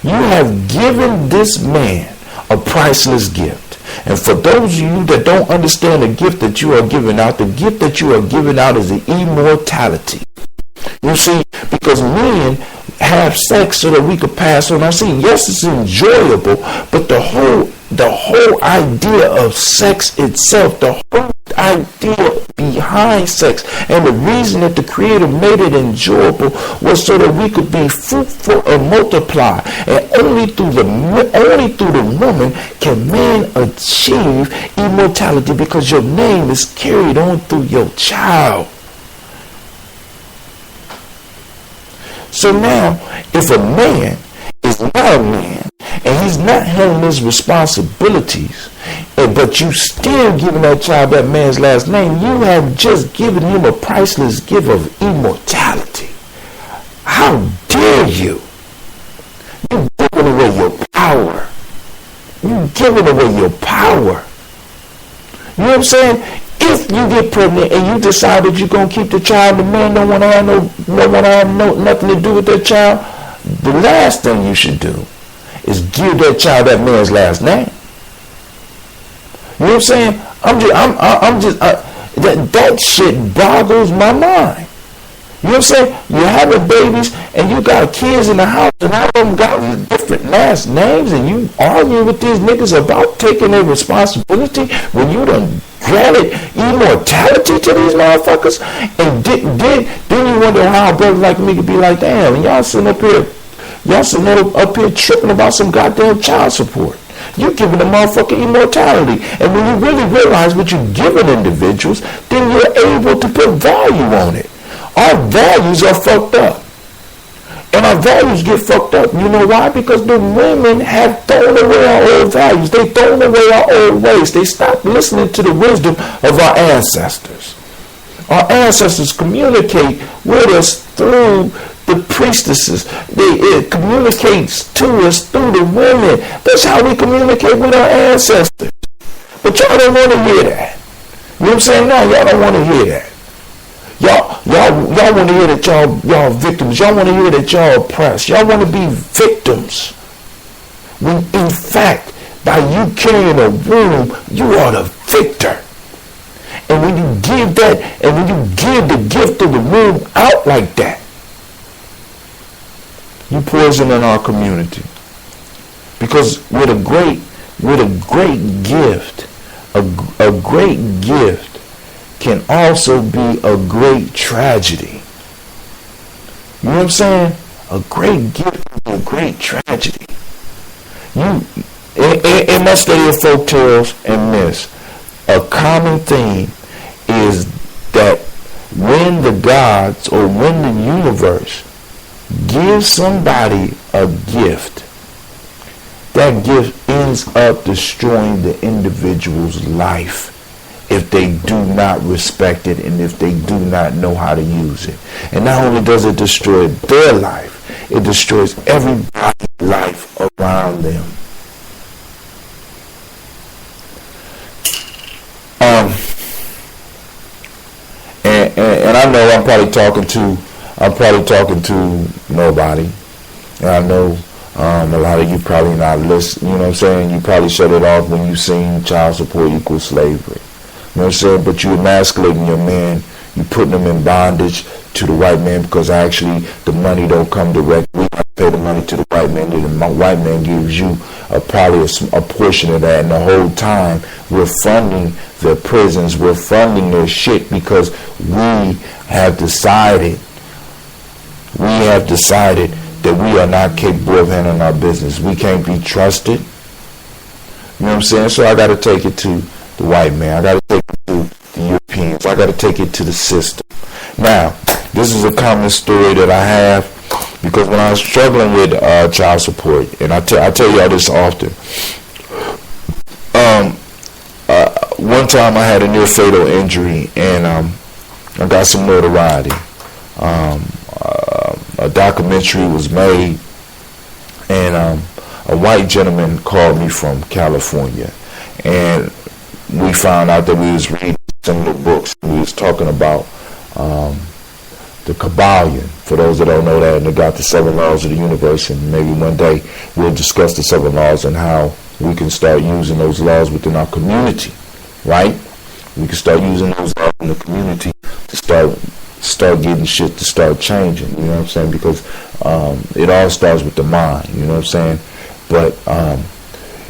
S9: you have given this man a priceless gift. And for those of you that don't understand the gift that you are giving out, the gift that you are giving out is the immortality. You see, because men have sex so that we could pass on our scene. Yes, it's enjoyable, but the whole idea of sex itself, the whole idea behind sex, and the reason that the Creator made it enjoyable was so that we could be fruitful and multiply. And only through the woman can man achieve immortality, because your name is carried on through your child. So now, if a man is not a man and he's not handling his responsibilities, but you still giving that child that man's last name, you have just given him a priceless gift of immortality. How dare you? You're giving away your power. You're giving away your power. You know what I'm saying? If you get pregnant and you decide that you're going to keep the child, the man don't want to have nothing to do with that child, the last thing you should do is give that child that man's last name. You know what I'm saying? That shit boggles my mind. You know what I'm saying? You're having babies and you got kids in the house and all of them got different last names and you arguing with these niggas about taking their responsibility when you done granted immortality to these motherfuckers. And then you wonder how a brother like me could be like, damn, and y'all sitting up here tripping about some goddamn child support. You're giving the motherfucker immortality. And when you really realize what you're giving individuals, then you're able to put value on it. Our values are fucked up. And our values get fucked up. You know why? Because the women have thrown away our old values. They thrown away our old ways. They stopped listening to the wisdom of our ancestors. Our ancestors communicate with us through the priestesses. It communicates to us through the women. That's how we communicate with our ancestors. But y'all don't want to hear that. You know what I'm saying? No, y'all don't want to hear that. Y'all want to hear that y'all victims. Y'all want to hear that y'all oppressed. Y'all want to be victims. When in fact, by you carrying a womb, you are the victor. And when you give that, and when you give the gift of the womb out like that, you poison in our community. Because with a great gift, a great gift can also be a great tragedy. You know what I'm saying? A great gift is a great tragedy. In my study of folk tales and myths, a common theme is that when the gods or when the universe gives somebody a gift, that gift ends up destroying the individual's life if they do not respect it and if they do not know how to use it. And not only does it destroy their life, it destroys everybody's life around them. And I know I'm probably talking to nobody. And I know a lot of you probably not listening. You know what I'm saying? You probably shut it off when you seen child support equals slavery. You know what I'm saying? But you emasculating your man. You putting him in bondage to the white man because actually the money don't come directly. We pay the money to the white man. And the white man gives you probably a portion of that. And the whole time we're funding their prisons. We're funding their shit because we have decided that we are not capable of handling our business. We can't be trusted. You know what I'm saying? So I got to take it to the white man. I got to take it to the Europeans. I got to take it to the system. Now, this is a common story that I have because when I was struggling with child support, and I tell y'all this often, one time I had a near fatal injury and I got some notoriety. A documentary was made and a white gentleman called me from California and we found out that we was reading some of the books. We was talking about the Kabbalion, for those that don't know that, and they got the 7 laws of the universe, and maybe one day we'll discuss the 7 laws and how we can start using those laws within our community, right? We can start using those laws in the community to start getting shit to start changing, you know what I'm saying? Because it all starts with the mind, you know what I'm saying? But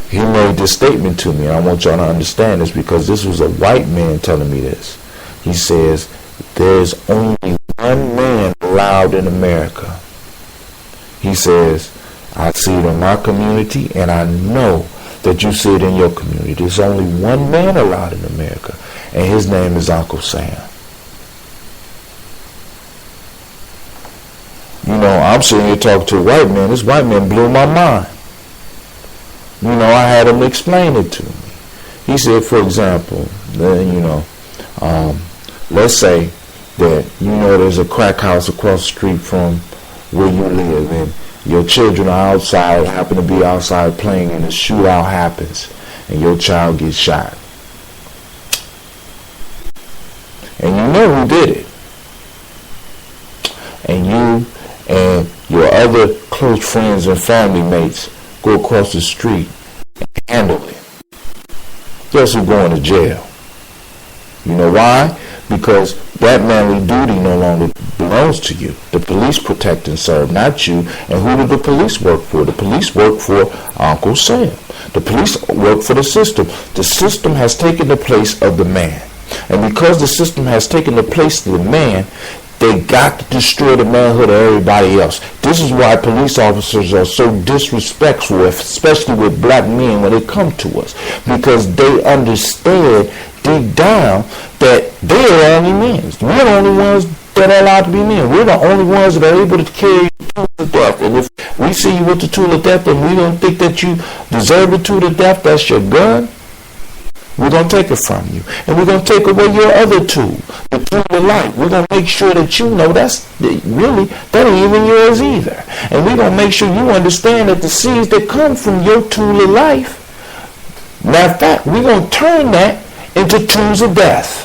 S9: he made this statement to me, and I want y'all to understand this because this was a white man telling me this. He says, there's only one man allowed in America. He says, I see it in my community, and I know that you see it in your community. There's only one man allowed in America, and his name is Uncle Sam. You know, I'm sitting here talking to a white man. This white man blew my mind. You know, I had him explain it to me. He said, for example, let's say that, there's a crack house across the street from where you live, and your children are outside, happen to be outside playing, and a shootout happens, and your child gets shot. And you know who did it. And you and your other close friends and family mates go across the street and handle it. especially going to jail. You know why? Because that manly duty no longer belongs to you. The police protect and serve, not you. And who do the police work for? The police work for Uncle Sam. The police work for the system. The system has taken the place of the man. And because the system has taken the place of the man, they got to destroy the manhood of everybody else. This is why police officers are so disrespectful, especially with black men when they come to us. Because they understand deep down that they're the only men. We're the only ones that are allowed to be men. We're the only ones that are able to carry the tool of death. And if we see you with the tool of death and we don't think that you deserve the tool of death, that's your gun, we're going to take it from you. And we're going to take away your other tool, the tool of life. We're going to make sure that you know that ain't even yours either. And we're going to make sure you understand that the seeds that come from your tool of life, matter of fact, we're going to turn that into tools of death.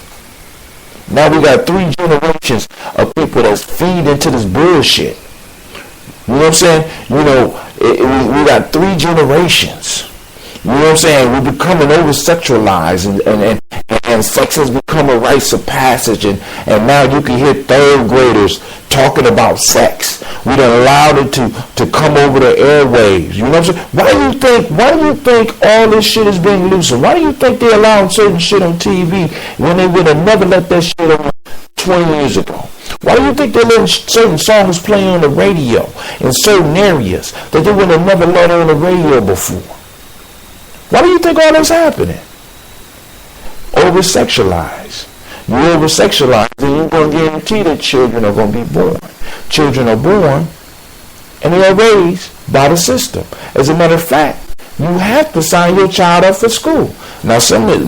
S9: Now we got 3 generations of people that's feed into this bullshit. You know what I'm saying? You know, we got 3 generations. You know what I'm saying? We're becoming over-sexualized and sex has become a rite of passage and now you can hear 3rd graders talking about sex. We done allowed it to come over the airwaves. You know what I'm saying? Why do you think all this shit is being loosened? Why do you think they're allowing certain shit on TV when they would have never let that shit on 20 years ago? Why do you think they're letting certain songs play on the radio in certain areas that they would have never let on the radio before? Why do you think all that's happening? Over-sexualized. You over-sexualize, and you're going to guarantee that children are going to be born. Children are born, and they are raised by the system. As a matter of fact, you have to sign your child up for school. Now, some of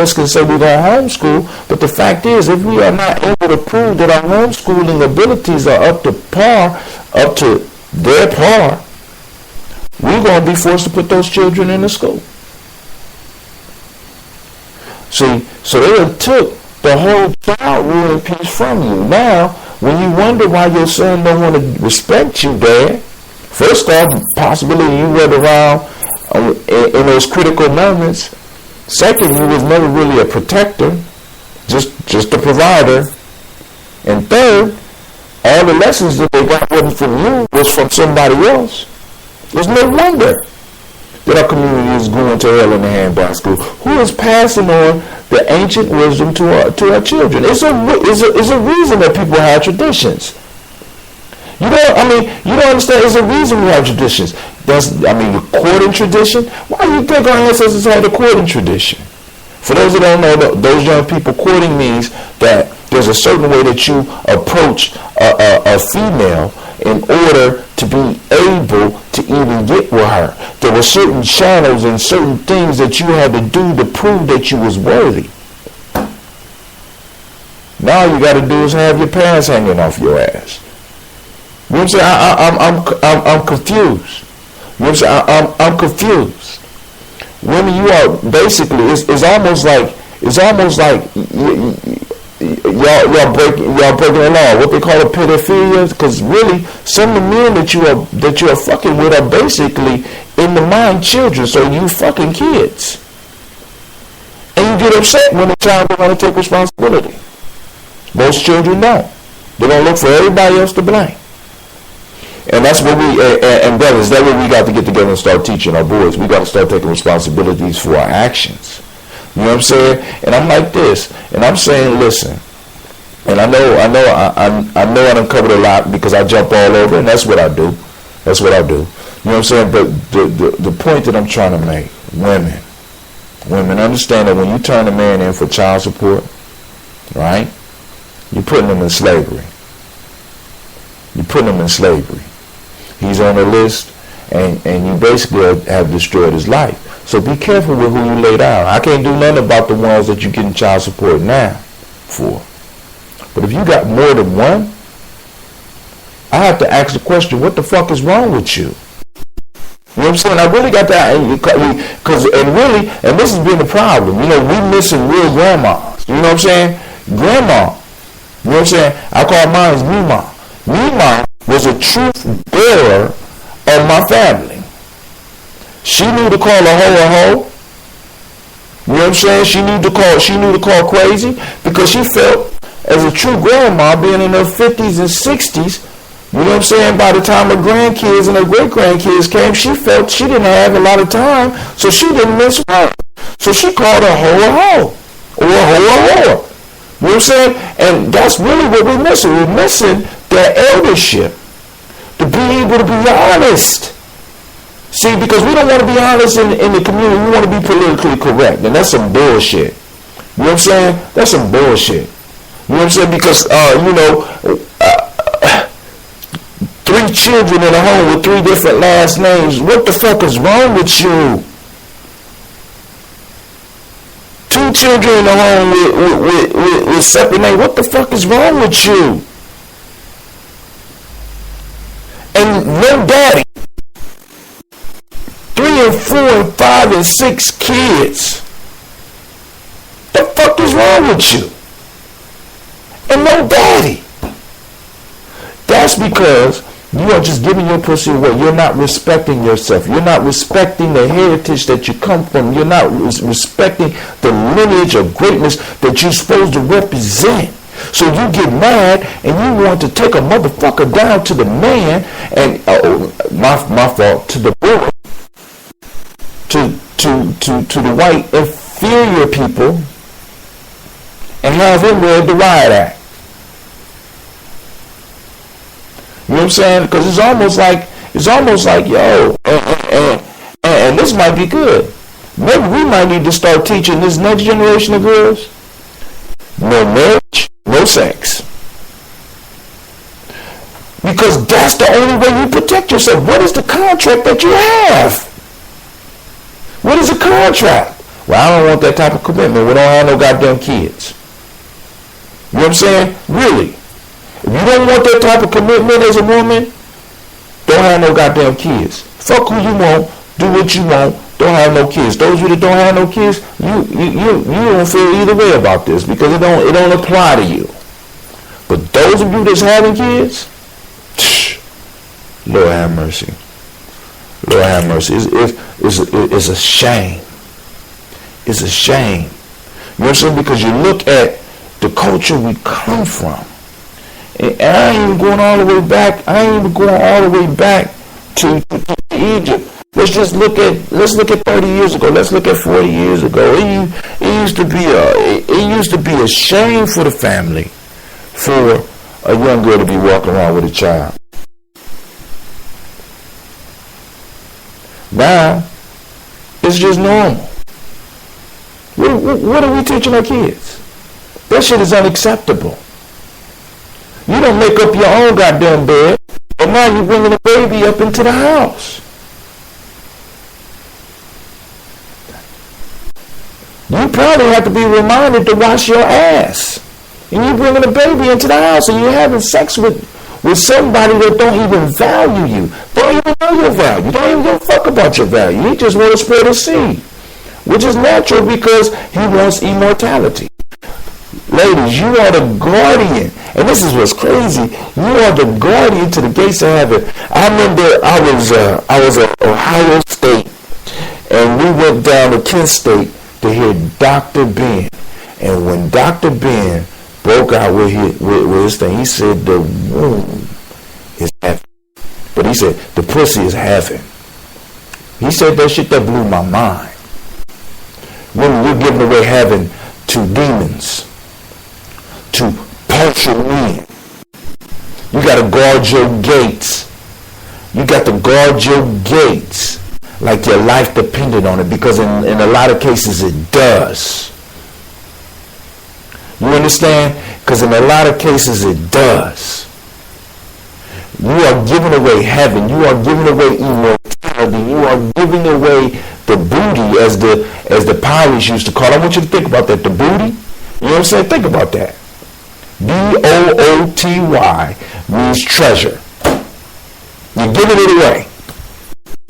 S9: us can say we're going to homeschool, but the fact is, if we are not able to prove that our homeschooling abilities are up to their par, we're going to be forced to put those children in the school. See, so they took the whole child rearing piece from you. Now, when you wonder why your son don't want to respect you, Dad, first off, possibly you went around in those critical moments. Second, you was never really a protector, just a provider. And third, all the lessons that they got wasn't from you, was from somebody else. There's no wonder that our community is going to hell in the handbasket. Who is passing on the ancient wisdom to our children? It's a reason that people have traditions. You don't understand. It's a reason we have traditions. The courting tradition. Why do you think our ancestors had a courting tradition? For those that don't know, those young people, courting means that there's a certain way that you approach a female in order to be able to even get with her. There were certain channels and certain things that you had to do to prove that you was worthy. Now all you got to do is have your pants hanging off your ass. You know what I'm saying? I'm confused. You know what I'm saying? I'm confused. Women, you are basically, it's almost like y'all breaking the law. What they call a pedophilia, because really some of the men that you are fucking with are basically in the mind children. So you fucking kids, and you get upset when the child don't want to take responsibility. Most children don't. They're gonna look for everybody else to blame. And that's what and brothers, that's what we got to get together and start teaching our boys. We got to start taking responsibilities for our actions. You know what I'm saying? And I'm like this, and I'm saying, listen, and I know I done covered a lot because I jump all over, and that's what I do. That's what I do. You know what I'm saying? But the point that I'm trying to make, women understand that when you turn a man in for child support, right, you're putting him in slavery. You're putting him in slavery. He's on the list, and you basically have destroyed his life. So be careful with who you lay down. I can't do nothing about the ones that you're getting child support now for. But if you got more than one, I have to ask the question, what the fuck is wrong with you? You know what I'm saying? I really got that, and this has been the problem. You know, we missing real grandmas. You know what I'm saying? Grandma. You know what I'm saying? I call mine Mima. Mima was a truth bearer of my family. She knew to call a hoe, You know what I'm saying? She knew to call crazy because she felt, as a true grandma, being in her 50s and 60s, you know what I'm saying, by the time her grandkids and her great-grandkids came, she felt she didn't have a lot of time, so she didn't miss work. So she called a hoe, or a hoe. You know what I'm saying? And that's really what we're missing. We're missing their eldership, to be able to be honest. See, because we don't want to be honest in the community. We want to be politically correct, and that's some bullshit. You know what I'm saying? That's some bullshit. You know what I'm saying? Because, 3 children in a home with 3 different last names. What the fuck is wrong with you? 2 children in a home with separate names. What the fuck is wrong with you? And no daddy. 3 and 4 and 5 and 6 kids. The fuck is wrong with you? And no daddy. That's because you are just giving your pussy away. You're not respecting yourself. You're not respecting the heritage that you come from. You're not respecting the lineage of greatness that you're supposed to represent. So you get mad and you want to take a motherfucker down to the man and my fault, to the boy, to the white inferior people, and have him read the riot act. You know what I'm saying? Because it's almost like, yo, and this might be good. Maybe we might need to start teaching this next generation of girls, no marriage, no sex. Because that's the only way you protect yourself. What is the contract that you have? What is a contract? Well, I don't want that type of commitment. We don't have no goddamn kids. You know what I'm saying? Really. If you don't want that type of commitment as a woman, don't have no goddamn kids. Fuck who you want, do what you want, don't have no kids. Those of you that don't have no kids, you don't feel either way about this because it don't apply to you. But those of you that's having kids, Lord have mercy. Lord have mercy. It's a shame. It's a shame. You know what I'm saying? Because you look at the culture we come from. And I ain't even going all the way back. I ain't even going all the way back to Egypt. Let's look at 30 years ago. Let's look at 40 years ago. It used to be a shame for the family for a young girl to be walking around with a child. Now, it's just normal. What are we teaching our kids? That shit is unacceptable. You don't make up your own goddamn bed, and now you're bringing a baby up into the house. You probably have to be reminded to wash your ass. And you're bringing a baby into the house, and you're having sex with somebody that don't even value you. Don't even know your value. Don't even give a fuck about your value. He just wants to spread his seed, which is natural because he wants immortality. Ladies, you are the guardian. And this is what's crazy. You are the guardian to the gates of heaven. I remember I was at Ohio State, and we went down to Kent State to hear Dr. Ben. And when Dr. Ben broke out with his thing, he said the womb is heaven. But he said the pussy is heaven. He said that shit that blew my mind. When you're giving away heaven to demons, to partial men. You got to guard your gates. You got to guard your gates like your life depended on it, because in a lot of cases it does. You understand? Because in a lot of cases it does. You are giving away heaven. You are giving away immortality. You are giving away the booty, as the pirates used to call it. I want you to think about that. The booty. You know what I'm saying? Think about that. B-O-O-T-Y means treasure. You're giving it away.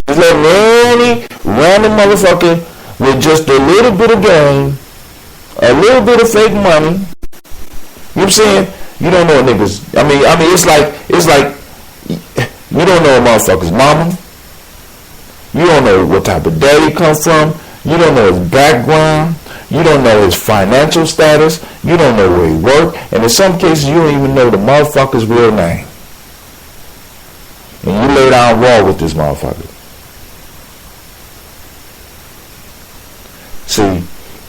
S9: Just letting any random motherfucker with just a little bit of game, a little bit of fake money. You know what I'm saying? You don't know niggas. I mean, it's like you don't know a motherfucker's mama. You don't know what type of daddy he come from. You don't know his background. You don't know his financial status. You don't know where he works. And in some cases, you don't even know the motherfucker's real name. And you lay down raw with this motherfucker. See,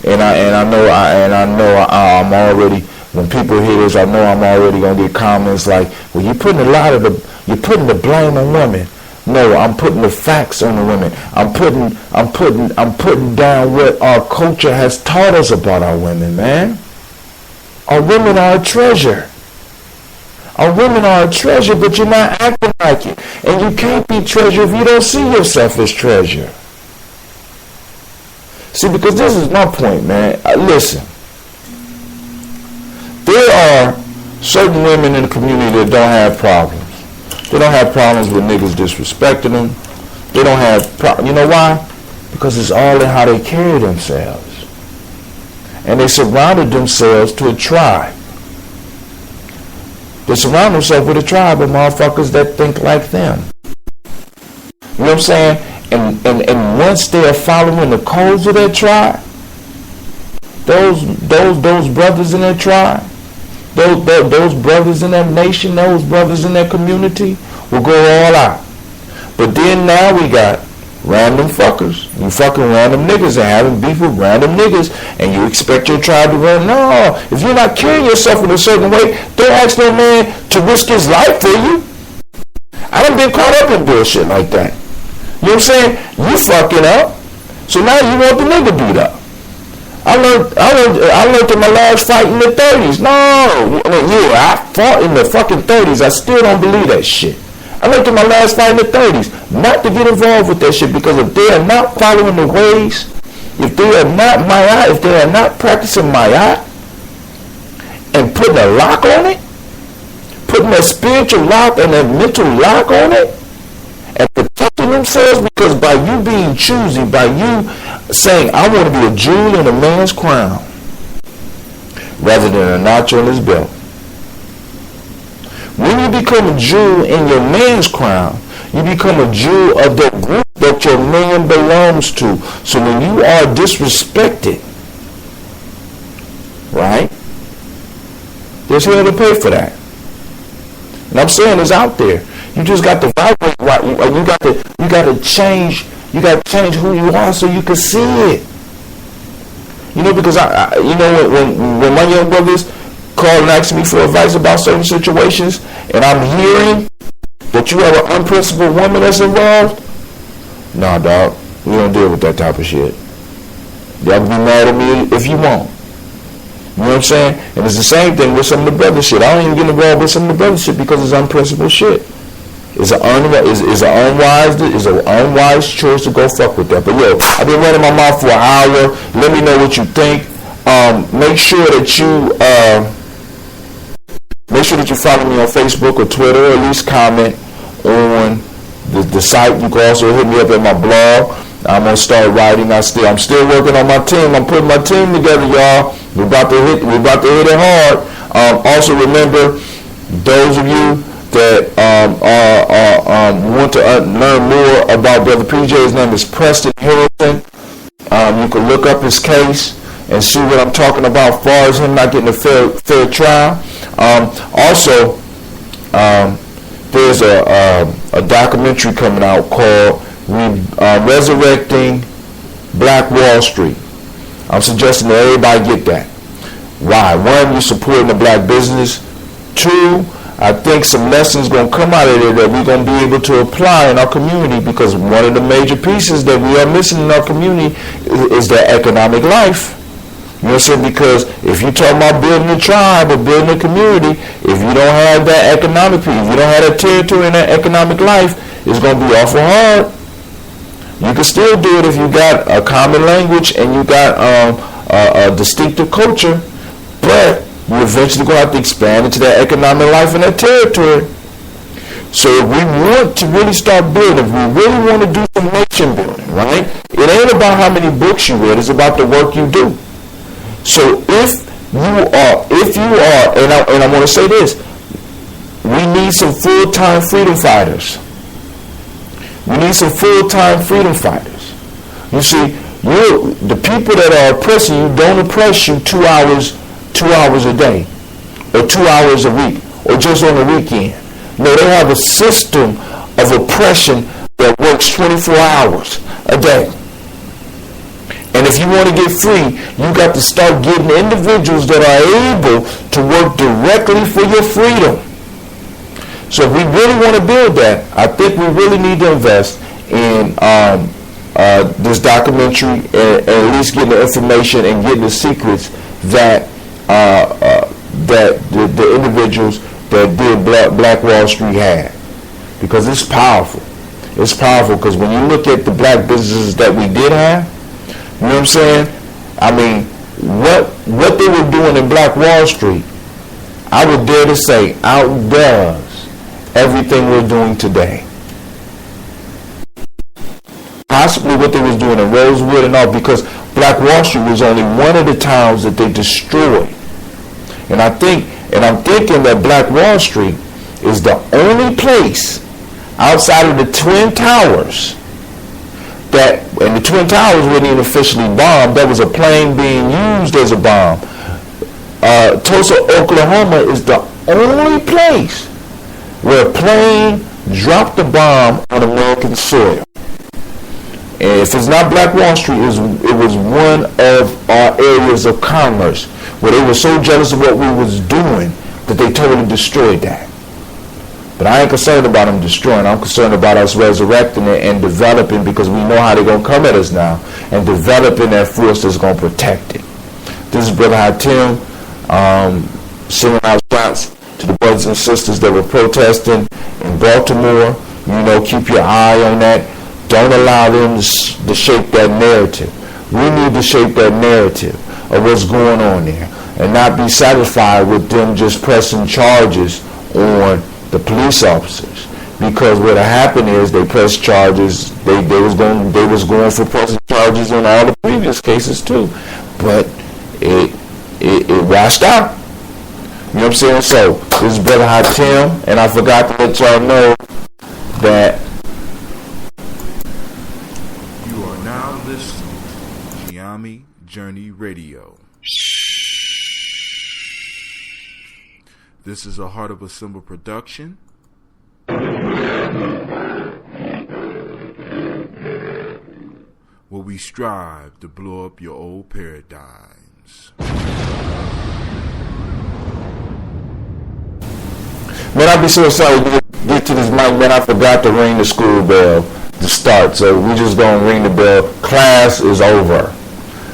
S9: and I know I'm already, when people hear this, I know I'm already gonna get comments like, well, you're putting the blame on women. No, I'm putting the facts on the women. I'm putting down what our culture has taught us about our women, man. Our women are a treasure. Our women are a treasure, but you're not acting like it. And you can't be treasure if you don't see yourself as treasure. See, because this is my point, man. Listen. There are certain women in the community that don't have problems. They don't have problems with niggas disrespecting them. They don't have you know why? Because it's all in how they carry themselves. And they surrounded themselves to a tribe. They surround themselves with a tribe of motherfuckers that think like them. You know what I'm saying? And once they are following the codes of that tribe, those brothers in that tribe, those brothers in that nation, those brothers in that community will go all out. But then now we got random fuckers. You fucking random niggas and having beef with random niggas, and you expect your tribe to run. No, if you're not carrying yourself in a certain way, don't ask no man to risk his life for you. I done been caught up in bullshit like that. You know what I'm saying? You fucking up, so now you want the nigga beat up. I learned in my last fight in the 30s. No, I fought in the fucking 30s. I still don't believe that shit. I learned in my last fight in the 30s not to get involved with that shit, because if they are not following the ways, if they are not Ma'at, if they are not practicing Ma'at and putting a lock on it, putting a spiritual lock and a mental lock on it, and protecting themselves, because by you being choosy, by you saying, I want to be a jewel in a man's crown rather than a notch on his belt. When you become a jewel in your man's crown, you become a jewel of the group that your man belongs to. So when you are disrespected, right, there's hell to pay for that. And I'm saying it's out there. You just got to vibrate right. You got to change. You got to change who you are so you can see it. You know, because when my young brothers call and ask me for advice about certain situations, and I'm hearing that you have an unprincipled woman that's involved, nah, dog, we don't deal with that type of shit. Y'all can be mad at me if you want. You know what I'm saying? And it's the same thing with some of the brother shit. I don't even get involved with some of the brother shit because it's unprincipled shit. It's an unwise choice to go fuck with that. But yo, I've been running my mouth for an hour. Let me know what you think. Make sure that you follow me on Facebook or Twitter, or at least comment on the site. You can also hit me up at my blog. I'm gonna start writing. I'm still working on my team. I'm putting my team together, y'all. We're about to hit it hard. Also remember, those of you that want to learn more about Brother PJ, his name is Preston Harrison. You can look up his case and see what I'm talking about as far as him not getting a fair trial. Also, there's a documentary coming out called Resurrecting Black Wall Street. I'm suggesting that everybody get that. Why? One, you're supporting the black business. Two, I think some lessons going to come out of there that we're going to be able to apply in our community, because one of the major pieces that we are missing in our community is the economic life. You know what I'm saying? Because if you're talking about building a tribe or building a community, if you don't have that economic piece, if you don't have that territory and that economic life, it's going to be awful hard. You can still do it if you got a common language and you got a distinctive culture, but you're eventually going to have to expand into that economic life and that territory. So if we want to really start building, if we really want to do some nation building, right? It ain't about how many books you read, it's about the work you do. So if you are, and I want to say this, we need some full-time freedom fighters. We need some full-time freedom fighters. You see, The people that are oppressing you don't oppress you 2 hours a day, or 2 hours a week, or just on the weekend. No, they have a system of oppression that works 24 hours a day. And if you want to get free, you got to start getting individuals that are able to work directly for your freedom. So if we really want to build that, I think we really need to invest in this documentary and at least getting the information and getting the secrets that the individuals that did Black Wall Street had. Because it's powerful. It's powerful because when you look at the black businesses that we did have, you know what I'm saying? I mean, what they were doing in Black Wall Street, I would dare to say, outdoes everything we're doing today. Possibly what they was doing in Rosewood and all, because Black Wall Street was only one of the towns that they destroyed. And I'm thinking that Black Wall Street is the only place outside of the Twin Towers and the Twin Towers weren't even officially bombed. That was a plane being used as a bomb. Tulsa, Oklahoma is the only place where a plane dropped a bomb on American soil. And if it's not Black Wall Street, it was one of our areas of commerce where they were so jealous of what we was doing that they totally destroyed that. But I ain't concerned about them destroying. I'm concerned about us resurrecting it and developing, because we know how they're going to come at us now, and developing that force that's going to protect it. This is Brother Hatim, sending out shots to the brothers and sisters that were protesting in Baltimore. You know, keep your eye on that. Don't allow them to shape that narrative. We need to shape that narrative of what's going on there, and not be satisfied with them just pressing charges on the police officers, because what happened is they pressed charges. They was going for pressing charges on all the previous cases too, but it washed out. You know what I'm saying? So this is Brother Hatim, and I forgot to let y'all know that
S1: you are now listening to Giami Journey Radio. This is a Heart of a Symbol production. Where we strive to blow up your old paradigms.
S9: Man, I be so excited to get to this mic, man. I forgot to ring the school bell to start, so we just gonna ring the bell. Class is over.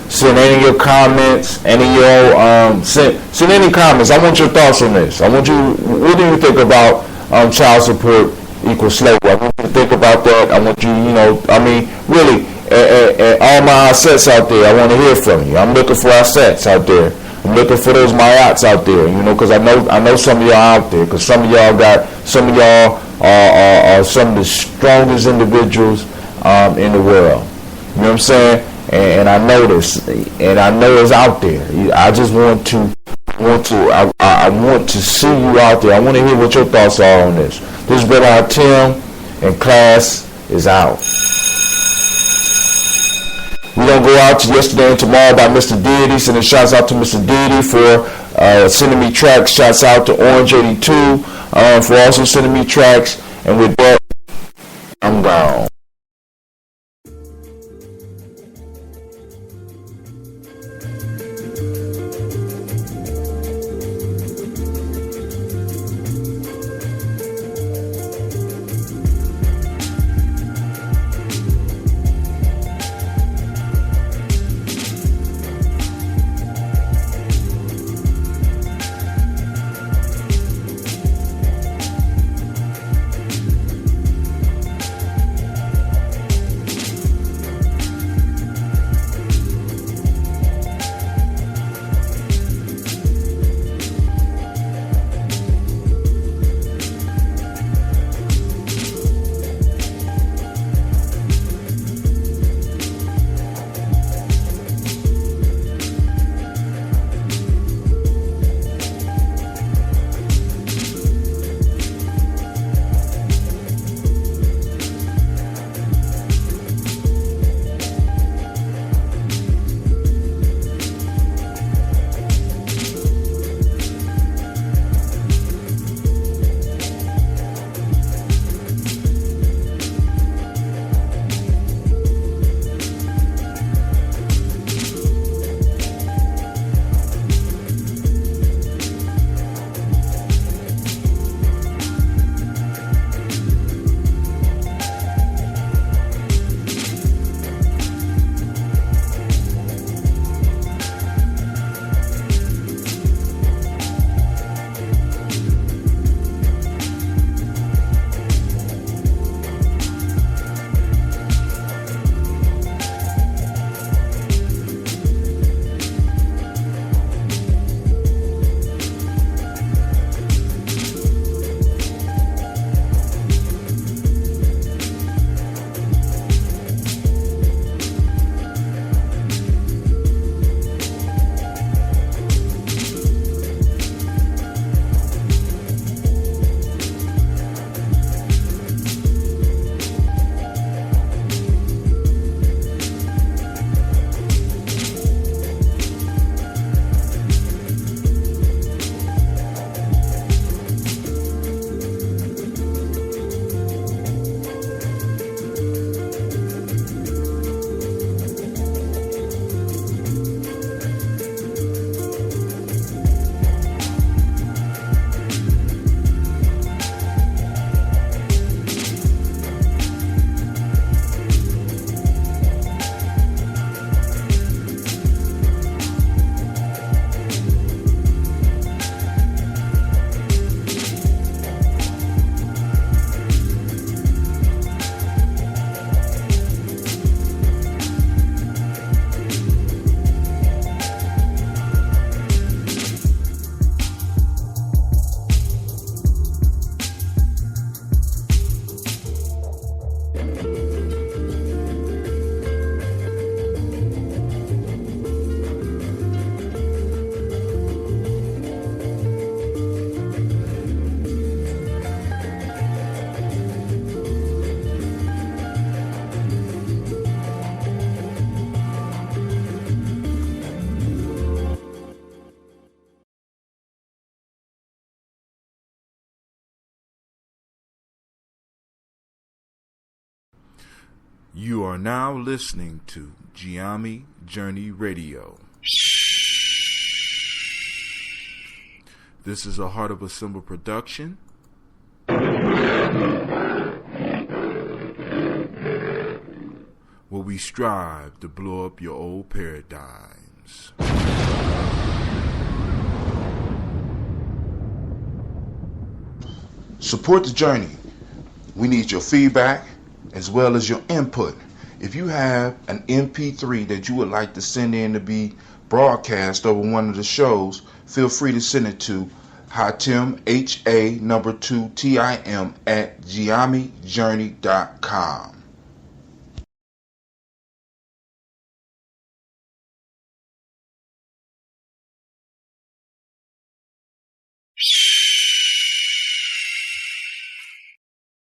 S9: Send any of your comments, send any comments. I want your thoughts on this. What do you think about child support equals slavery? I want you to think about that. I want you, really, all my assets out there, I want to hear from you. I'm looking for assets out there. I'm looking for those Mayats out there, because I know some of y'all out there, because some of y'all are some of the strongest individuals in the world. You know what I'm saying? And I know this, and I know it's out there. I just want to see you out there. I want to hear what your thoughts are on this. This is Brother Hatim, and class is out. We're going to go out to Yesterday and Tomorrow by Mr. Deity. Sending shouts out to Mr. Deity for sending me tracks. Shouts out to Orange 82 for also sending me tracks. And with that, I'm gone.
S1: You are now listening to Giami Journey Radio. This is a Heart of a Symbol production. Where we strive to blow up your old paradigms. Support the journey. We need your feedback as well as your input. If you have an MP3 that you would like to send in to be broadcast over one of the shows, feel free to send it to Hatim, HA2TIM @GiamiJourney.com.